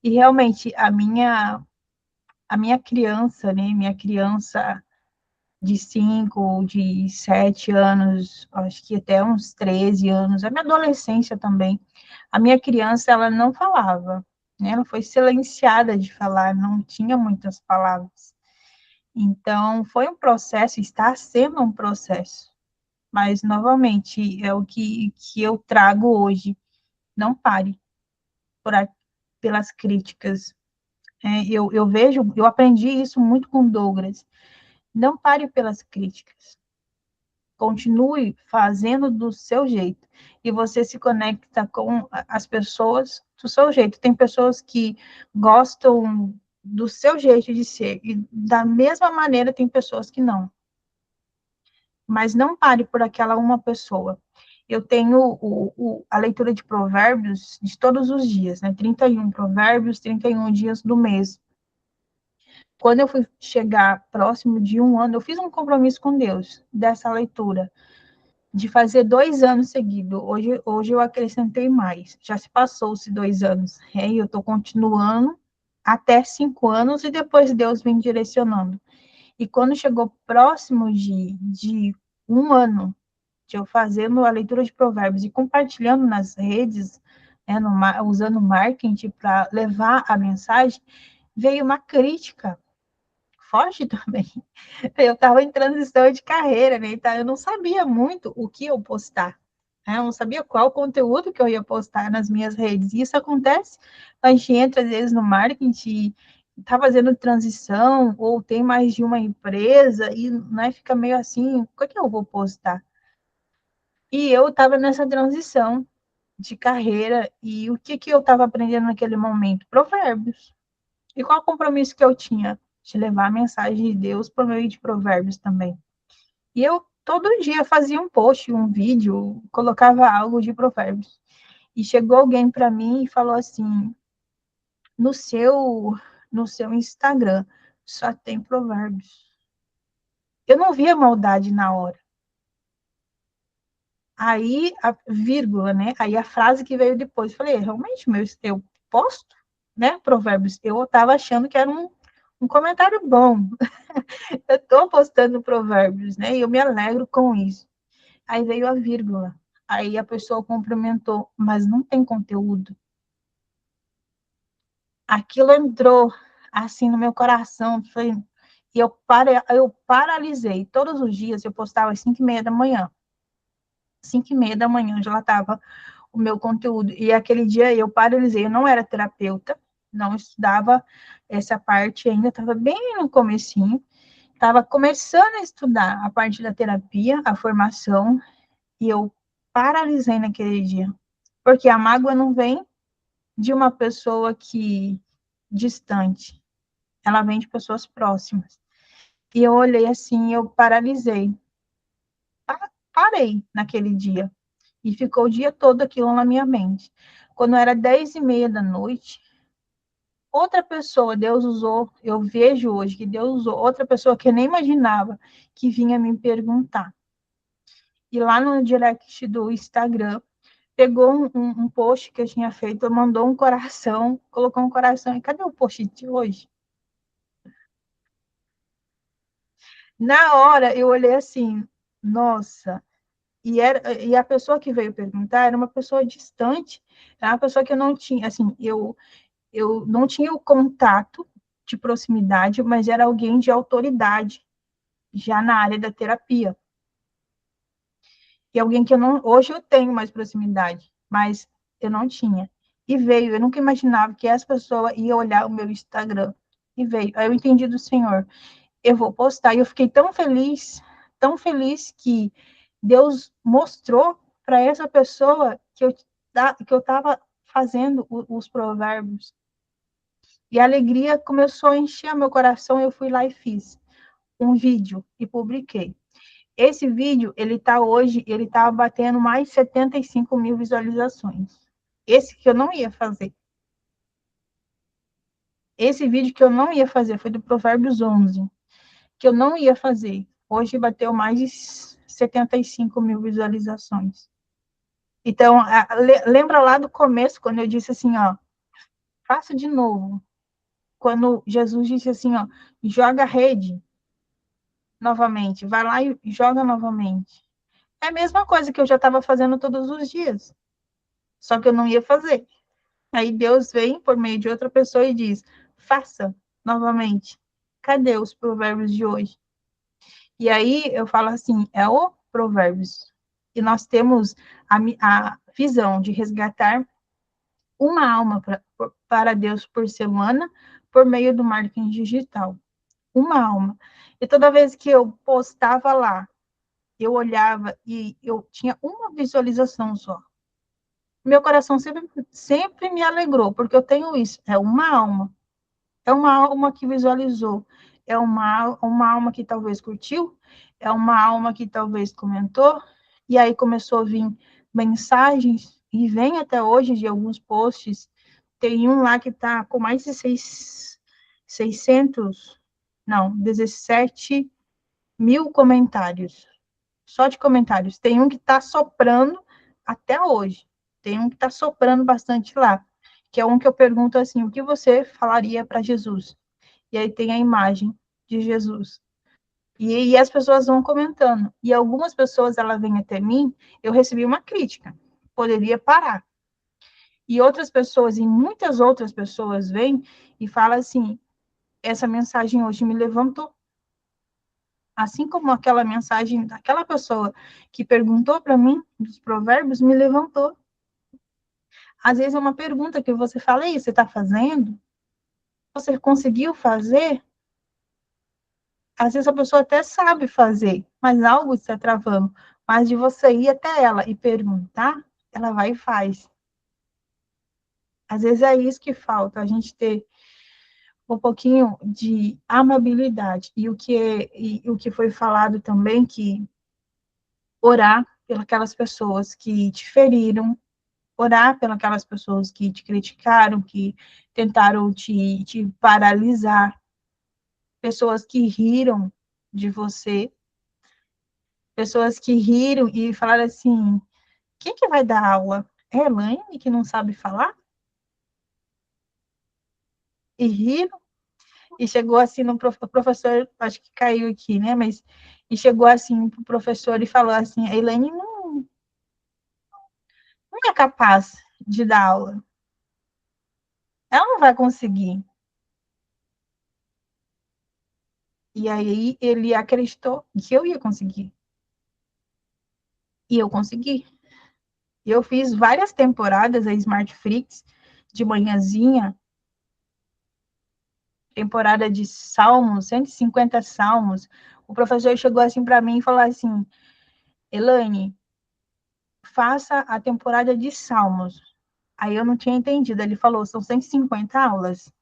realmente a minha criança, né, minha criança de 5 ou de 7 anos, acho que até uns 13 anos, a minha adolescência também, a minha criança, ela não falava, né? Ela foi silenciada de falar, não tinha muitas palavras. Então, foi um processo, está sendo um processo. Mas, novamente, é o que eu trago hoje. Não pare por pelas críticas. Eu vejo, eu aprendi isso muito com Douglas. Não pare pelas críticas. Continue fazendo do seu jeito. E você se conecta com as pessoas do seu jeito. Tem pessoas que gostam do seu jeito de ser. E da mesma maneira tem pessoas que não. Mas não pare por aquela uma pessoa. Eu tenho a leitura de provérbios de todos os dias, né? 31 provérbios, 31 dias do mês. Quando eu fui chegar próximo de 1 ano, eu fiz um compromisso com Deus dessa leitura, de fazer 2 anos seguidos. Hoje eu acrescentei mais. Já se passou-se 2 anos. E eu estou continuando até 5 anos e depois Deus vem direcionando. E quando chegou próximo de 1 ano, de eu fazendo a leitura de provérbios e compartilhando nas redes, né, usando marketing para levar a mensagem, veio uma crítica forte também. Eu estava em transição de carreira, né? Então eu não sabia muito o que eu postar. Né? Eu não sabia qual conteúdo que eu ia postar nas minhas redes. E isso acontece, a gente entra às vezes no marketing, está fazendo transição, ou tem mais de uma empresa, e né, fica meio assim, o que eu vou postar? E eu estava nessa transição de carreira, e o que eu estava aprendendo naquele momento? Provérbios. E qual o compromisso que eu tinha? De levar a mensagem de Deus por meio de provérbios também. E eu, todo dia, fazia um post, um vídeo, colocava algo de provérbios. E chegou alguém para mim e falou assim, no seu Instagram, só tem provérbios. Eu não via maldade na hora. Aí, a vírgula, né? Aí a frase que veio depois, falei, realmente, eu posto, né? Provérbios. Eu estava achando que era um comentário bom. Eu estou postando provérbios, né? E eu me alegro com isso. Aí veio a vírgula. Aí a pessoa complementou, mas não tem conteúdo. Aquilo entrou assim no meu coração. E eu paralisei. Todos os dias eu postava às 5h30 da manhã. 5h30 da manhã já estava o meu conteúdo. E aquele dia eu paralisei. Eu não era terapeuta, não estudava essa parte ainda, estava bem no comecinho. Estava começando a estudar a parte da terapia, a formação, e eu paralisei naquele dia. Porque a mágoa não vem de uma pessoa que distante, ela vem de pessoas próximas. E eu olhei assim, eu paralisei. Parei naquele dia. E ficou o dia todo aquilo na minha mente. Quando era 10h30 da noite, outra pessoa, Deus usou, eu vejo hoje que Deus usou outra pessoa que eu nem imaginava que vinha me perguntar. E lá no direct do Instagram, pegou um post que eu tinha feito, mandou um coração, colocou um coração. E cadê o post de hoje? Na hora, eu olhei assim, nossa. E a pessoa que veio perguntar era uma pessoa distante, era uma pessoa que eu não tinha, assim, eu não tinha o contato de proximidade, mas era alguém de autoridade, já na área da terapia. E alguém que hoje eu tenho mais proximidade, mas eu não tinha. E veio, eu nunca imaginava que essa pessoa ia olhar o meu Instagram. E veio. Aí eu entendi do Senhor, eu vou postar. E eu fiquei tão feliz que Deus mostrou para essa pessoa que eu estava fazendo os provérbios. E a alegria começou a encher meu coração, eu fui lá e fiz um vídeo e publiquei. Esse vídeo, ele tá batendo mais de 75 mil visualizações. Esse que eu não ia fazer. Esse vídeo que eu não ia fazer foi do Provérbios 11, que eu não ia fazer. Hoje bateu mais de 75 mil visualizações. Então, lembra lá do começo, quando eu disse assim, ó, faça de novo. Quando Jesus disse assim, ó, joga a rede novamente, vai lá e joga novamente. É a mesma coisa que eu já estava fazendo todos os dias, só que eu não ia fazer. Aí Deus vem por meio de outra pessoa e diz, faça novamente. Cadê os provérbios de hoje? E aí eu falo assim, é o provérbios. E nós temos a visão de resgatar uma alma para Deus por semana, por meio do marketing digital. Uma alma. E toda vez que eu postava lá, eu olhava e eu tinha uma visualização só. Meu coração sempre me alegrou, porque eu tenho isso. É uma alma. É uma alma que visualizou. É uma alma que talvez curtiu. É uma alma que talvez comentou. E aí começou a vir mensagens. E vem até hoje de alguns posts. Tem um lá que está com mais de 17 mil comentários. Só de comentários. Tem um que está soprando até hoje. Tem um que está soprando bastante lá. Que é um que eu pergunto assim, o que você falaria para Jesus? E aí tem a imagem de Jesus. E as pessoas vão comentando. E algumas pessoas, ela vêm até mim, eu recebi uma crítica. Poderia parar. E outras pessoas, e muitas outras pessoas vêm e falam assim, essa mensagem hoje me levantou. Assim como aquela mensagem daquela pessoa que perguntou para mim dos provérbios, me levantou. Às vezes é uma pergunta que você fala, e você está fazendo? Você conseguiu fazer? Às vezes a pessoa até sabe fazer, mas algo está travando. Mas de você ir até ela e perguntar, ela vai e faz. Às vezes é isso que falta, a gente ter um pouquinho de amabilidade. E o que foi falado também, que orar pelas pessoas que te feriram, orar pelas pessoas que te criticaram, que tentaram te paralisar, pessoas que riram de você, pessoas que riram e falaram assim, quem que vai dar aula? É a Elaine, que não sabe falar? E riram, e chegou assim no professor, acho que caiu aqui, né, mas, e chegou assim pro professor e falou assim, a Elaine não é capaz de dar aula, ela não vai conseguir. E aí ele acreditou que eu ia conseguir. E eu consegui. Eu fiz várias temporadas a Smart Freaks de manhãzinha, temporada de salmos, 150 salmos. O professor chegou assim para mim e falou assim: Elaine, faça a temporada de salmos. Aí eu não tinha entendido. Ele falou: são 150 aulas.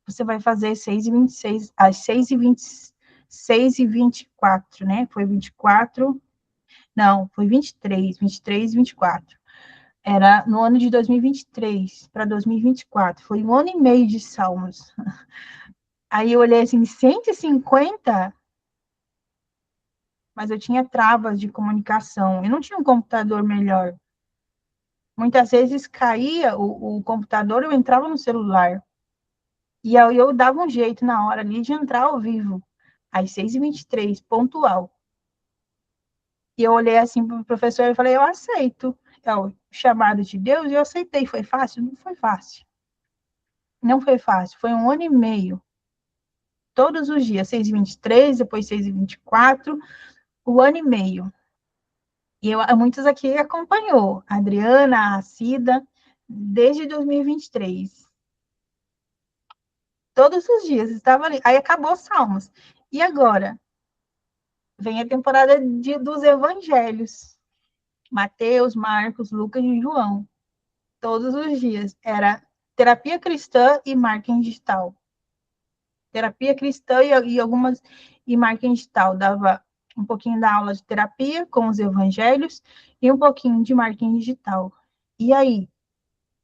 Você vai fazer 6h26, às 6h24, né? Foi 24. Não, foi 23 e 24. Era no ano de 2023 para 2024. Foi 1 ano e meio de salmos. Aí eu olhei assim, 150? Mas eu tinha travas de comunicação. Eu não tinha um computador melhor. Muitas vezes caía o computador, eu entrava no celular. E aí eu dava um jeito na hora ali de entrar ao vivo, às 6h23, pontual. E eu olhei assim para o professor e falei, eu aceito. É o chamado de Deus, e eu aceitei. Foi fácil? Não foi fácil. Não foi fácil. Foi 1 ano e meio. Todos os dias, 6h23, depois 6h24, 1 ano e meio. E muitos aqui acompanhou. A Adriana, a Cida, desde 2023. Todos os dias estava ali. Aí acabou os Salmos. E agora? Vem a temporada dos evangelhos. Mateus, Marcos, Lucas e João. Todos os dias. Era terapia cristã e marketing digital. Terapia cristã e algumas e marketing digital. Dava um pouquinho da aula de terapia com os evangelhos e um pouquinho de marketing digital. E aí?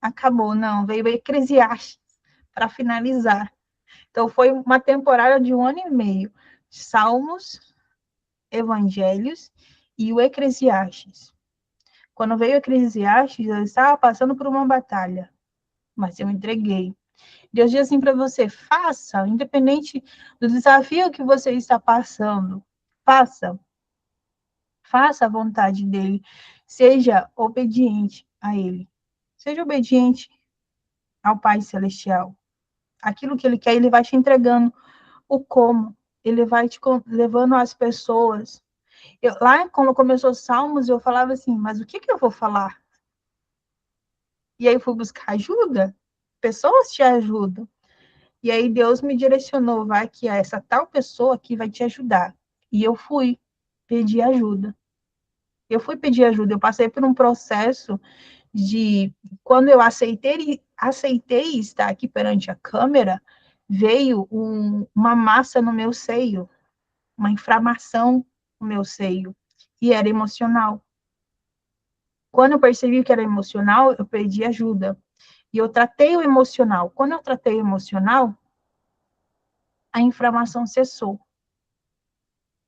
Acabou, não. Veio Eclesiastes para finalizar. Então, foi uma temporada de 1 ano e meio. Salmos, Evangelhos e o Eclesiastes. Quando veio o Eclesiastes, eu estava passando por uma batalha, mas eu entreguei. Deus diz assim para você, faça, independente do desafio que você está passando, faça. Faça a vontade dele. Seja obediente a ele. Seja obediente ao Pai Celestial. Aquilo que ele quer, ele vai te entregando o como. Ele vai te levando às pessoas. Lá, quando começou os Salmos, eu falava assim, mas o que eu vou falar? E aí eu fui buscar ajuda. Pessoas te ajudam. E aí Deus me direcionou, vai que essa tal pessoa aqui vai te ajudar. E eu fui pedir ajuda. Eu fui pedir ajuda. Eu passei por um processo de, quando eu aceitei estar aqui perante a câmera, veio uma massa no meu seio, uma inflamação no meu seio, e era emocional. Quando eu percebi que era emocional, eu pedi ajuda. E eu tratei o emocional. Quando eu tratei o emocional, a inflamação cessou.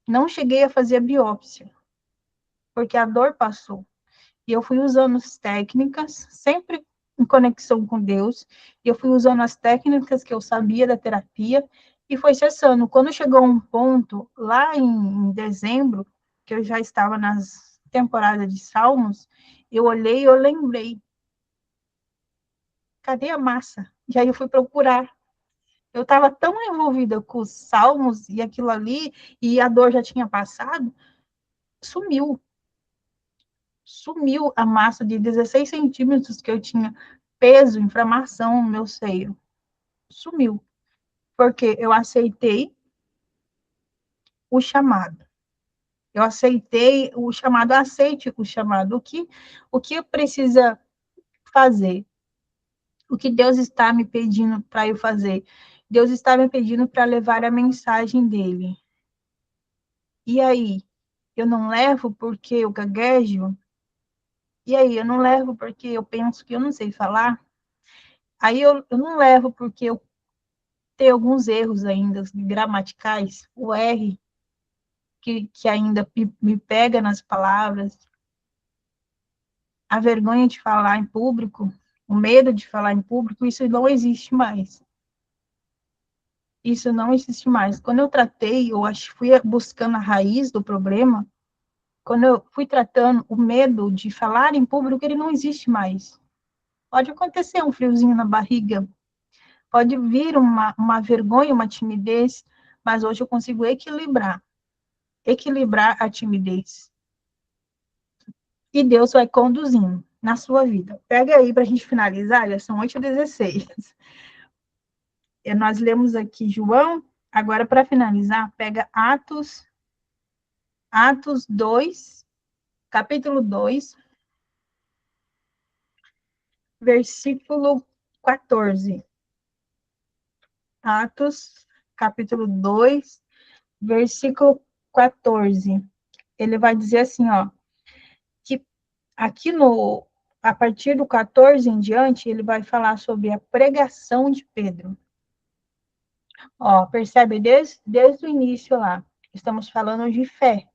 Não cheguei a fazer a biópsia, porque a dor passou. E eu fui usando as técnicas, sempre em conexão com Deus, e eu fui usando as técnicas que eu sabia da terapia, e foi cessando. Quando chegou um ponto, lá em dezembro, que eu já estava nas temporadas de Salmos, eu olhei e eu lembrei, cadê a massa? E aí eu fui procurar. Eu estava tão envolvida com os Salmos e aquilo ali, e a dor já tinha passado, sumiu. Sumiu a massa de 16 centímetros que eu tinha, peso, inflamação no meu seio. Sumiu. Porque eu aceitei o chamado. Eu aceitei o chamado, aceite o chamado. O que precisa fazer? O que Deus está me pedindo para eu fazer? Deus está me pedindo para levar a mensagem dele. E aí? Eu não levo porque eu gaguejo? E aí? Eu não levo porque eu penso que eu não sei falar? Aí eu não levo porque eu tenho alguns erros ainda gramaticais, o R que ainda me pega nas palavras, a vergonha de falar em público, o medo de falar em público, isso não existe mais. Isso não existe mais. Quando eu tratei, eu fui buscando a raiz do problema, quando eu fui tratando o medo de falar em público, ele não existe mais. Pode acontecer um friozinho na barriga, pode vir uma vergonha, uma timidez, mas hoje eu consigo equilibrar a timidez. E Deus vai conduzindo na sua vida. Pega aí para a gente finalizar, já são 8h16. Nós lemos aqui João, agora para finalizar, pega Atos 2, capítulo 2, versículo 14. Atos, capítulo 2, versículo 14. Ele vai dizer assim, ó, que aqui a partir do 14 em diante, ele vai falar sobre a pregação de Pedro. Ó, percebe desde o início lá, estamos falando de fé.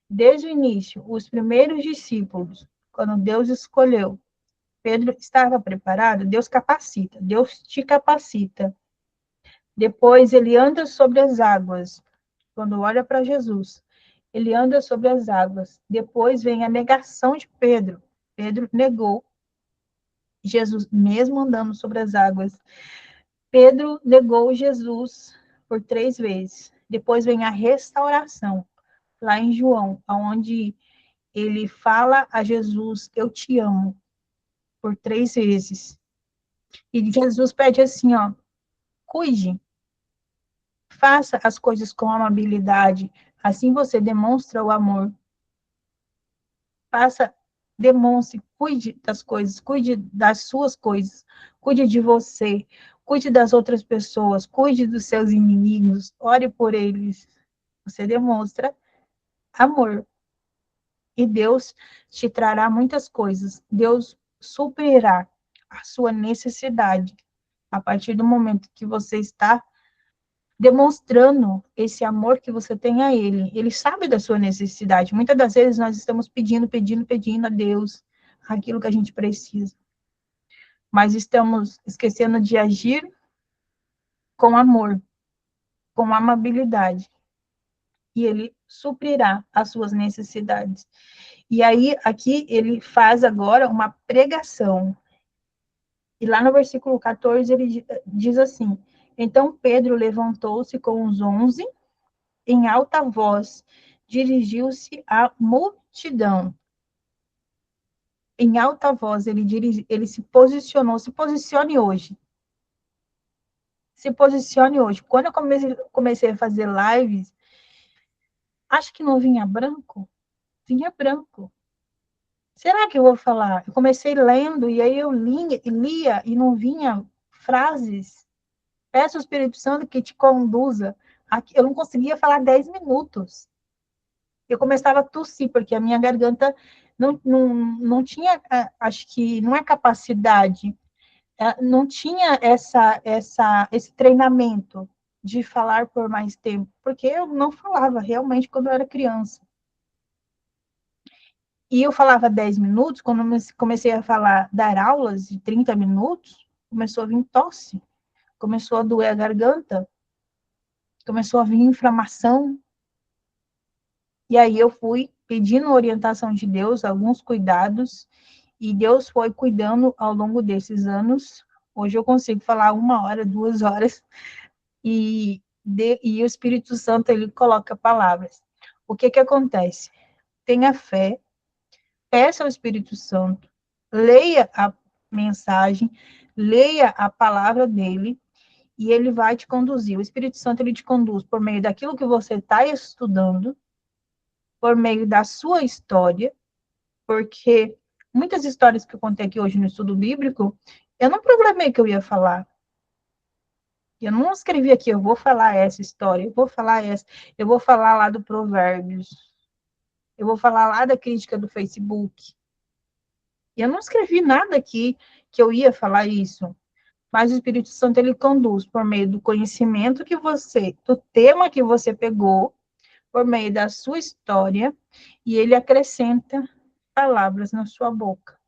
Desde o início, os primeiros discípulos, quando Deus escolheu, Pedro estava preparado, Deus capacita, Deus te capacita. Depois ele anda sobre as águas, quando olha para Jesus, ele anda sobre as águas. Depois vem a negação de Pedro. Pedro negou Jesus, mesmo andando sobre as águas. Pedro negou Jesus por 3 vezes. Depois vem a restauração, lá em João, onde ele fala a Jesus, eu te amo, por 3 vezes. E Jesus pede assim, ó, cuide, faça as coisas com amabilidade, assim você demonstra o amor. Demonstre, cuide das coisas, cuide das suas coisas, cuide de você, cuide das outras pessoas, cuide dos seus inimigos, ore por eles. Você demonstra amor. E Deus te trará muitas coisas. Deus suprirá a sua necessidade a partir do momento que você está demonstrando esse amor que você tem a Ele. Ele sabe da sua necessidade. Muitas das vezes nós estamos pedindo a Deus aquilo que a gente precisa. Mas estamos esquecendo de agir com amor, com amabilidade. E Ele suprirá as suas necessidades. E aí, aqui, ele faz agora uma pregação. E lá no versículo 14, ele diz assim, então Pedro levantou-se com os 11, em alta voz, dirigiu-se à multidão. Em alta voz, ele se posicionou, se posicione hoje. Se posicione hoje. Quando eu comecei a fazer lives, acho que não vinha branco? Vinha branco. Será que eu vou falar? Eu comecei lendo, e aí eu lia e não vinha frases. Peço ao Espírito Santo que te conduza. Eu não conseguia falar 10 minutos. Eu começava a tossir, porque a minha garganta não tinha, acho que não é capacidade, não tinha esse treinamento de falar por mais tempo, porque eu não falava realmente quando eu era criança. E eu falava 10 minutos, quando eu comecei a dar aulas de 30 minutos, começou a vir tosse, começou a doer a garganta, começou a vir inflamação. E aí eu fui pedindo orientação de Deus, alguns cuidados, e Deus foi cuidando ao longo desses anos. Hoje eu consigo falar 1 hora, 2 horas, e o Espírito Santo, ele coloca palavras. O que acontece? Tenha fé, peça ao Espírito Santo, leia a mensagem, leia a palavra dele, e ele vai te conduzir. O Espírito Santo, ele te conduz por meio daquilo que você está estudando, por meio da sua história, porque muitas histórias que eu contei aqui hoje no estudo bíblico, eu não programei que eu ia falar. Eu não escrevi aqui, eu vou falar essa história, eu vou falar essa, eu vou falar lá do Provérbios, eu vou falar lá da crítica do Facebook. Eu não escrevi nada aqui que eu ia falar isso, mas o Espírito Santo, ele conduz por meio do conhecimento do tema que você pegou, por meio da sua história, e ele acrescenta palavras na sua boca.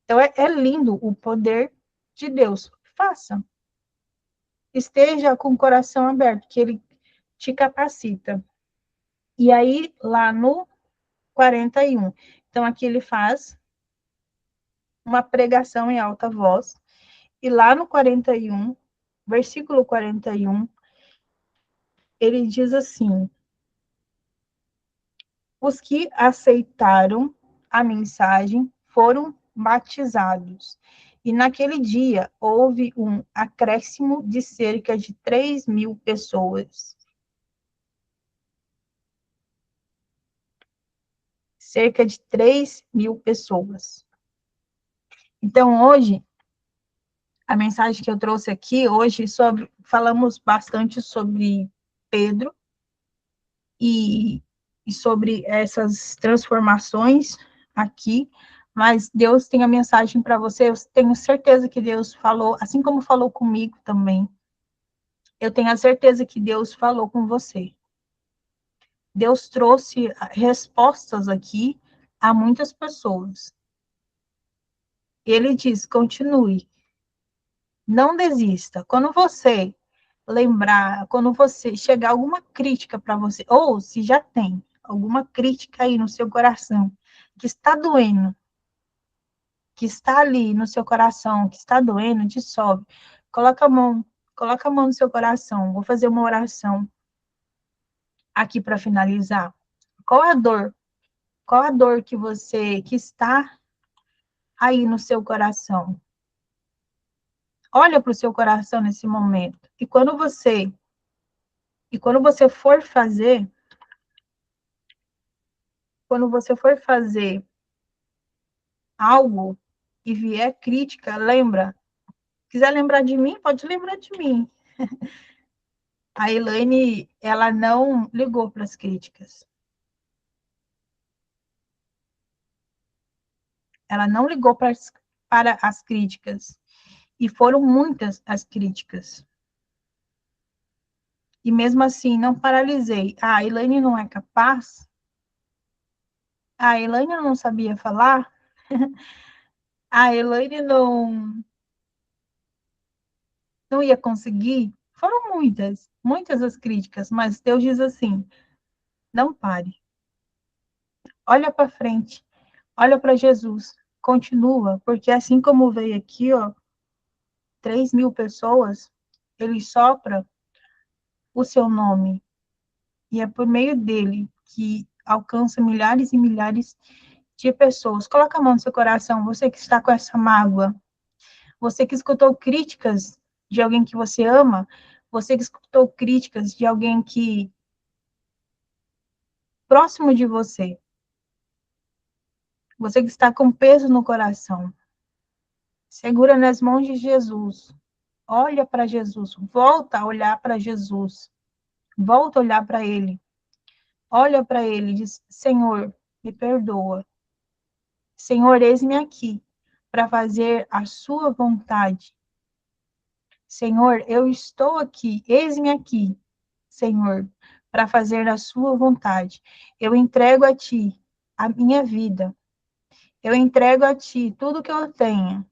Então, é lindo o poder de Deus. Faça. Esteja com o coração aberto, que ele te capacita. E aí, lá no 41, então aqui ele faz uma pregação em alta voz, e lá no 41, versículo 41, ele diz assim: os que aceitaram a mensagem foram batizados. E naquele dia houve um acréscimo de cerca de 3.000 pessoas. Cerca de 3.000 pessoas. Então, hoje, a mensagem que eu trouxe aqui, hoje, falamos bastante sobre Pedro e sobre essas transformações aqui, mas Deus tem a mensagem para você, eu tenho certeza que Deus falou, assim como falou comigo também, eu tenho a certeza que Deus falou com você. Deus trouxe respostas aqui a muitas pessoas. Ele diz, continue, não desista. Quando você lembrar, quando você chegar alguma crítica para você, ou se já tem alguma crítica aí no seu coração, que está doendo, que está ali no seu coração, que está doendo, dissolve. Coloca a mão no seu coração. Vou fazer uma oração aqui para finalizar. Qual é a dor? Qual a dor que está aí no seu coração? Olha para o seu coração nesse momento. E quando você for fazer, algo e vier crítica, lembra. Quiser lembrar de mim, pode lembrar de mim. A Elaine, ela não ligou para as críticas. Ela não ligou para as críticas. E foram muitas as críticas. E mesmo assim, não paralisei. Ah, a Elaine não é capaz? A Elaine não sabia falar? A Elaine não ia conseguir? Foram muitas as críticas, mas Deus diz assim, não pare. Olha para frente, olha para Jesus, continua, porque assim como veio aqui, ó, 3.000 pessoas, ele sopra o seu nome, e é por meio dele que alcança milhares e milhares de pessoas. Coloca a mão no seu coração, você que está com essa mágoa, você que escutou críticas de alguém que você ama, você que escutou críticas de alguém que próximo de você, você que está com peso no coração, segura nas mãos de Jesus, olha para Jesus, volta a olhar para Jesus, volta a olhar para Ele, olha para Ele e diz, Senhor, me perdoa, Senhor, eis-me aqui, para fazer a sua vontade, Senhor, eu estou aqui, eis-me aqui, Senhor, para fazer a sua vontade, eu entrego a Ti a minha vida, eu entrego a Ti tudo que eu tenho,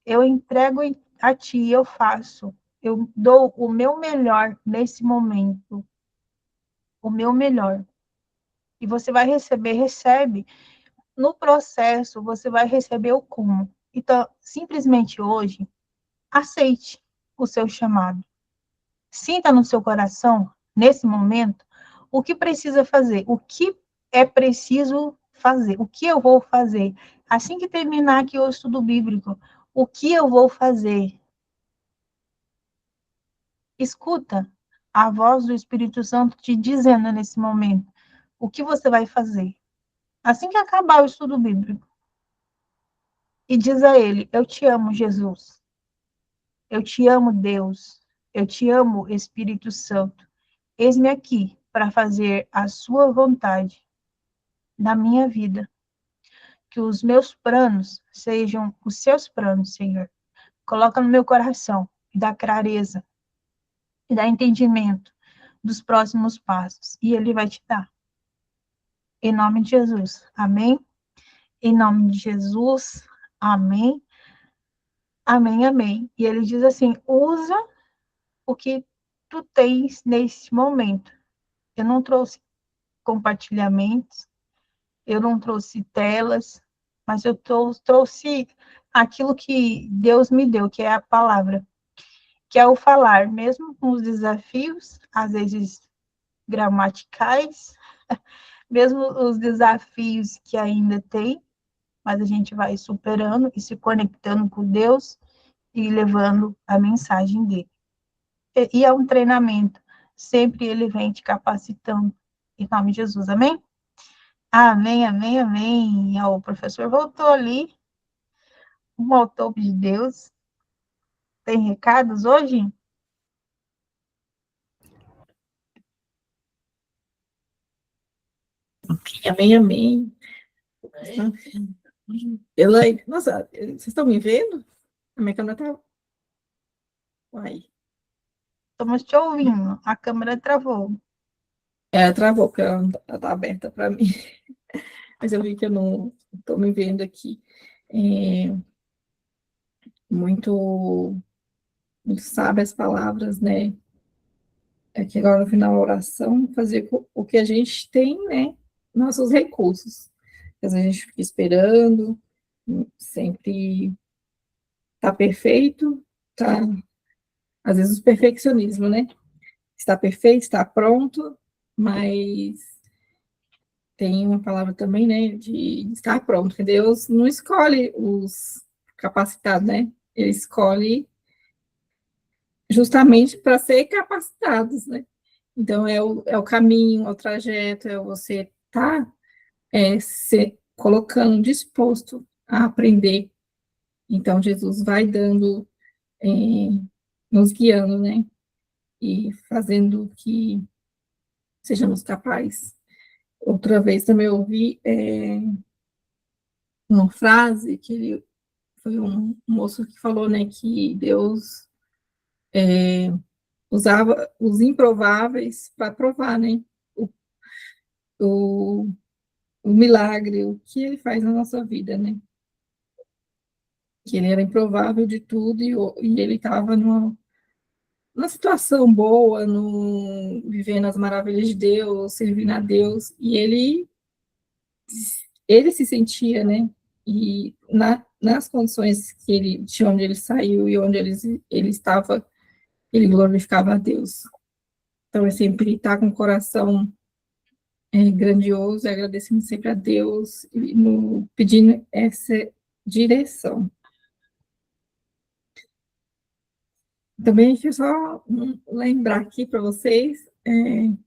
eu entrego a Ti, eu faço, eu dou o meu melhor nesse momento, o meu melhor. E você vai recebe. No processo, você vai receber o como. Então, simplesmente hoje, aceite o seu chamado. Sinta no seu coração, nesse momento, o que precisa fazer, o que é preciso fazer, o que eu vou fazer. Assim que terminar aqui o estudo bíblico, o que eu vou fazer? Escuta a voz do Espírito Santo te dizendo nesse momento o que você vai fazer. Assim que acabar o estudo bíblico. E diz a ele, eu te amo, Jesus. Eu te amo, Deus. Eu te amo, Espírito Santo. Eis-me aqui para fazer a sua vontade na minha vida. Que os meus planos sejam os seus planos, Senhor. Coloca no meu coração e dá clareza e dá entendimento dos próximos passos. E Ele vai te dar. Em nome de Jesus. Amém? Em nome de Jesus. Amém. Amém, amém. E ele diz assim, usa o que tu tens nesse momento. Eu não trouxe compartilhamentos, eu não trouxe telas, mas eu trouxe aquilo que Deus me deu, que é a palavra, que é o falar, mesmo com os desafios, às vezes gramaticais, mesmo os desafios que ainda tem, mas a gente vai superando e se conectando com Deus e levando a mensagem dele. E é um treinamento, sempre ele vem te capacitando, em nome de Jesus, amém? Amém, amém, amém. O professor voltou ali, voltou de Deus. Tem recados hoje? Amém, amém. Elaine, nossa, vocês estão me vendo? A minha câmera tá... Uai. Estamos te ouvindo. A câmera travou. Travou, porque ela tá aberta para mim. Mas eu vi que eu não estou me vendo aqui. Muito, muito sábio as palavras, né? É que agora no final da oração, fazer o que a gente tem, né? Nossos recursos. Às vezes a gente fica esperando, sempre tá perfeito, tá... Às vezes o perfeccionismo, né? Está perfeito, está pronto, mas tem uma palavra também, né, de estar pronto, que Deus não escolhe os capacitados, né? Ele escolhe justamente para ser capacitados, né? Então, é o caminho, é o trajeto, é você estar se colocando disposto a aprender. Então, Jesus vai dando, nos guiando, né? E fazendo que sejamos capazes. Outra vez também eu ouvi uma frase que foi um moço que falou, né, que Deus usava os improváveis para provar, né, o, o, o milagre, o que ele faz na nossa vida, né, que ele era improvável de tudo e ele estava numa situação boa, vivendo as maravilhas de Deus, servindo a Deus, e ele se sentia, né, e nas condições de onde ele saiu e onde ele estava, ele glorificava a Deus. Então, é sempre estar com o coração grandioso, e agradecendo sempre a Deus, e pedindo essa direção. Também deixa eu só lembrar aqui para vocês,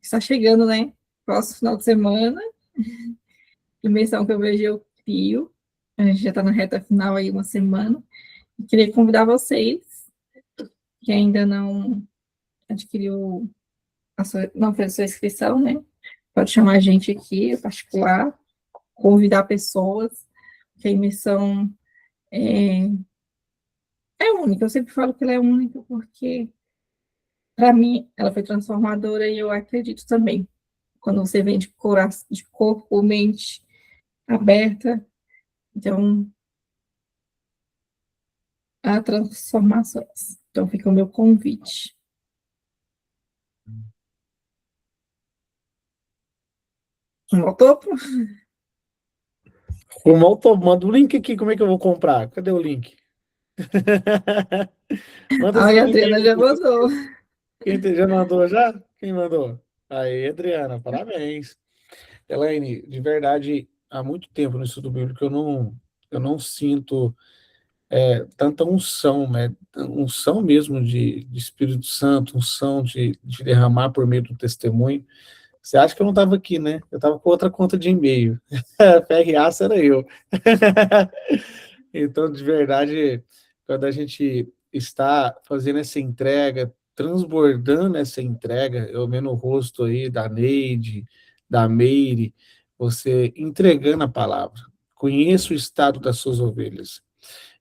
está chegando, né, próximo final de semana, imersão que eu vejo eu crio, a gente já está na reta final aí, uma semana, e queria convidar vocês, que ainda não adquiriu, não fez a sua inscrição, né, pode chamar a gente aqui, particular, convidar pessoas, que a imersão é única, eu sempre falo que ela é única, porque, para mim, ela foi transformadora, e eu acredito também, quando você vem de corpo, mente aberta, então, há transformações. Então, fica o meu convite. Voltou? Manda o link aqui, como é que eu vou comprar? Cadê o link? Manda Ai, esse a link Adriana aí. já mandou. Quem já mandou já? Quem mandou? Aí, Adriana, parabéns. Elaine, de verdade, há muito tempo no estudo bíblico eu não sinto tanta unção, né? Unção mesmo de Espírito Santo, unção de derramar por meio do testemunho. Você acha que eu não estava aqui, né? Eu estava com outra conta de e-mail. PRA era eu. Então, de verdade, quando a gente está fazendo essa entrega, transbordando essa entrega, eu vendo o rosto aí da Neide, da Meire, você entregando a palavra. Conheça o estado das suas ovelhas.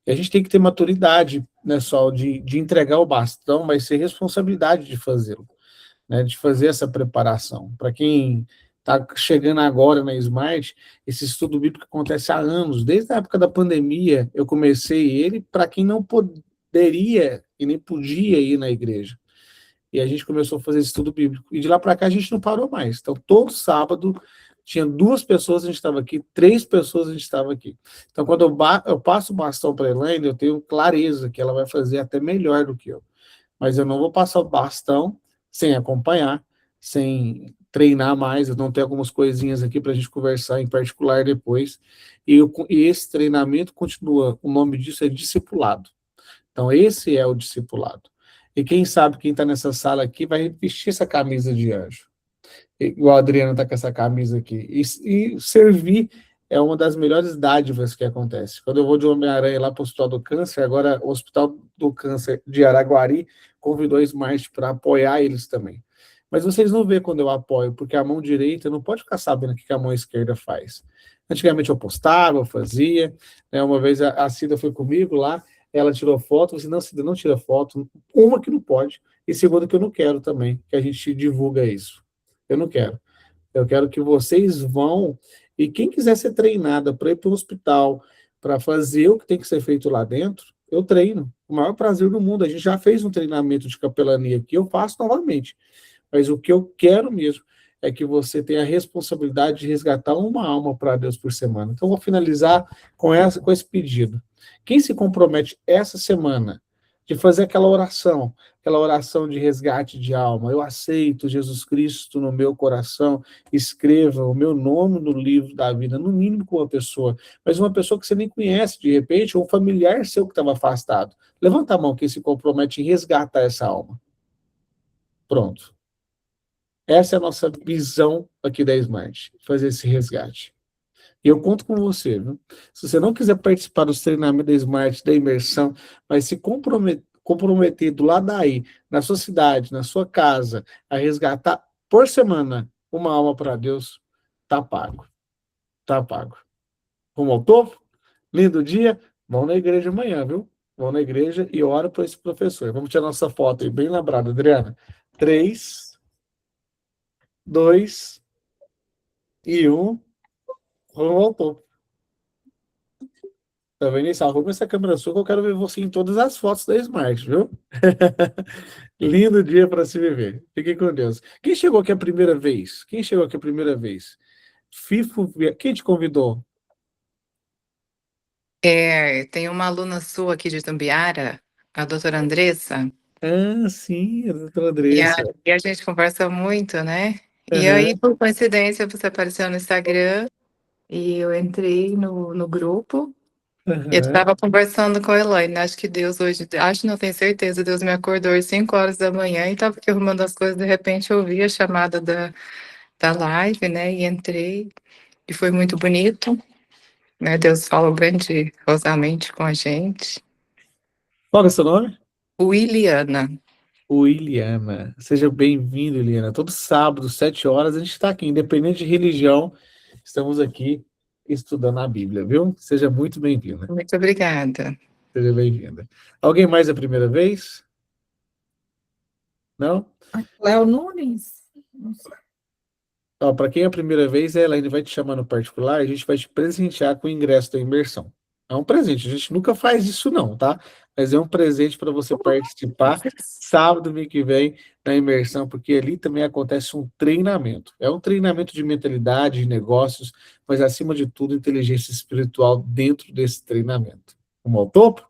E a gente tem que ter maturidade, né, só de entregar o bastão, mas ser responsabilidade de fazê-lo, né, de fazer essa preparação. Para quem está chegando agora na Smart, esse estudo bíblico acontece há anos, desde a época da pandemia, eu comecei ele para quem não poderia e nem podia ir na igreja. E a gente começou a fazer esse estudo bíblico. E de lá para cá a gente não parou mais. Então, todo sábado, tinha 2 pessoas, a gente estava aqui, 3 pessoas, a gente estava aqui. Então, quando eu passo o bastão para a Elaine, eu tenho clareza que ela vai fazer até melhor do que eu. Mas eu não vou passar o bastão sem acompanhar, sem treinar mais. Eu não tenho algumas coisinhas aqui para a gente conversar em particular depois. E esse treinamento continua, o nome disso é discipulado. Então, esse é o discipulado. E quem sabe, quem está nessa sala aqui, vai vestir essa camisa de anjo. Igual a Adriana está com essa camisa aqui. E servir é uma das melhores dádivas que acontece. Quando eu vou de Homem-Aranha lá para o Hospital do Câncer, agora o Hospital do Câncer de Araguari convidou a Smart para apoiar eles também. Mas vocês não vê quando eu apoio, porque a mão direita não pode ficar sabendo o que a mão esquerda faz. Antigamente eu postava, eu fazia, né? Uma vez a Cida foi comigo lá, ela tirou foto, eu disse, não, Cida, não tira foto. Uma, que não pode, e segunda, que eu não quero também, que a gente divulga isso. Eu não quero. Eu quero que vocês vão, e quem quiser ser treinada para ir para o hospital, para fazer o que tem que ser feito lá dentro, eu treino. O maior prazer do mundo. A gente já fez um treinamento de capelania aqui, eu faço novamente. Mas o que eu quero mesmo é que você tenha a responsabilidade de resgatar uma alma para Deus por semana. Então, eu vou finalizar com esse pedido. Quem se compromete essa semana de fazer aquela oração de resgate de alma, eu aceito Jesus Cristo no meu coração, escreva o meu nome no livro da vida, no mínimo com uma pessoa, mas uma pessoa que você nem conhece, de repente, ou um familiar seu que estava afastado. Levanta a mão quem se compromete em resgatar essa alma. Pronto. Essa é a nossa visão aqui da Smart, fazer esse resgate. E eu conto com você, viu? Se você não quiser participar dos treinamentos da Smart, da imersão, mas se comprometer do lado daí, na sua cidade, na sua casa, a resgatar por semana uma alma para Deus, tá pago. Tá pago. Rumo ao topo? Lindo dia? Vão na igreja amanhã, viu? Vão na igreja e ora por esse professor. Vamos tirar nossa foto aí, bem lembrada, Adriana. 3, 2 e 1. Rumo ao topo. Tá vendo isso? Arruma essa câmera sua que eu quero ver você em todas as fotos da Smart, viu? Lindo dia para se viver. Fiquem com Deus. Quem chegou aqui a primeira vez? Quem chegou aqui a primeira vez? Fifo, quem te convidou? Tem uma aluna sua aqui de Itumbiara, a doutora Andressa, Ah, sim, a doutora e Andressa. a gente conversa muito, né? E aí, Aham, por coincidência, você apareceu no Instagram e eu entrei no grupo. Eu aham. estava conversando com a Elaine, acho que Deus hoje, acho, não tenho certeza, Deus me acordou às 5 horas da manhã e estava aqui arrumando as coisas, de repente eu ouvi a chamada da live, né, e entrei, e foi muito bonito, né, Deus fala grandiosamente com a gente. Qual é o seu nome? Williana, Iliana. Seja bem-vindo, Iliana. Todo sábado, 7 horas, a gente está aqui, independente de religião, estamos aqui estudando a Bíblia, viu? Seja muito bem-vinda. muito obrigada. Seja bem-vinda. Alguém mais a primeira vez? Não? Léo Nunes? Não sei. Para quem é a primeira vez, ela ainda vai te chamar no particular, a gente vai te presentear com o ingresso da imersão. É um presente, a gente nunca faz isso não, tá? Mas é um presente para você participar sábado, domingo que vem, na imersão, porque ali também acontece um treinamento. É um treinamento de mentalidade, de negócios, mas acima de tudo, inteligência espiritual dentro desse treinamento. Vamos ao topo?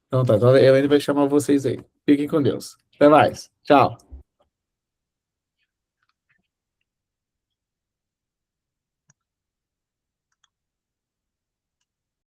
Então tá, então ela ainda vai chamar vocês aí. Fiquem com Deus. Até mais. Tchau.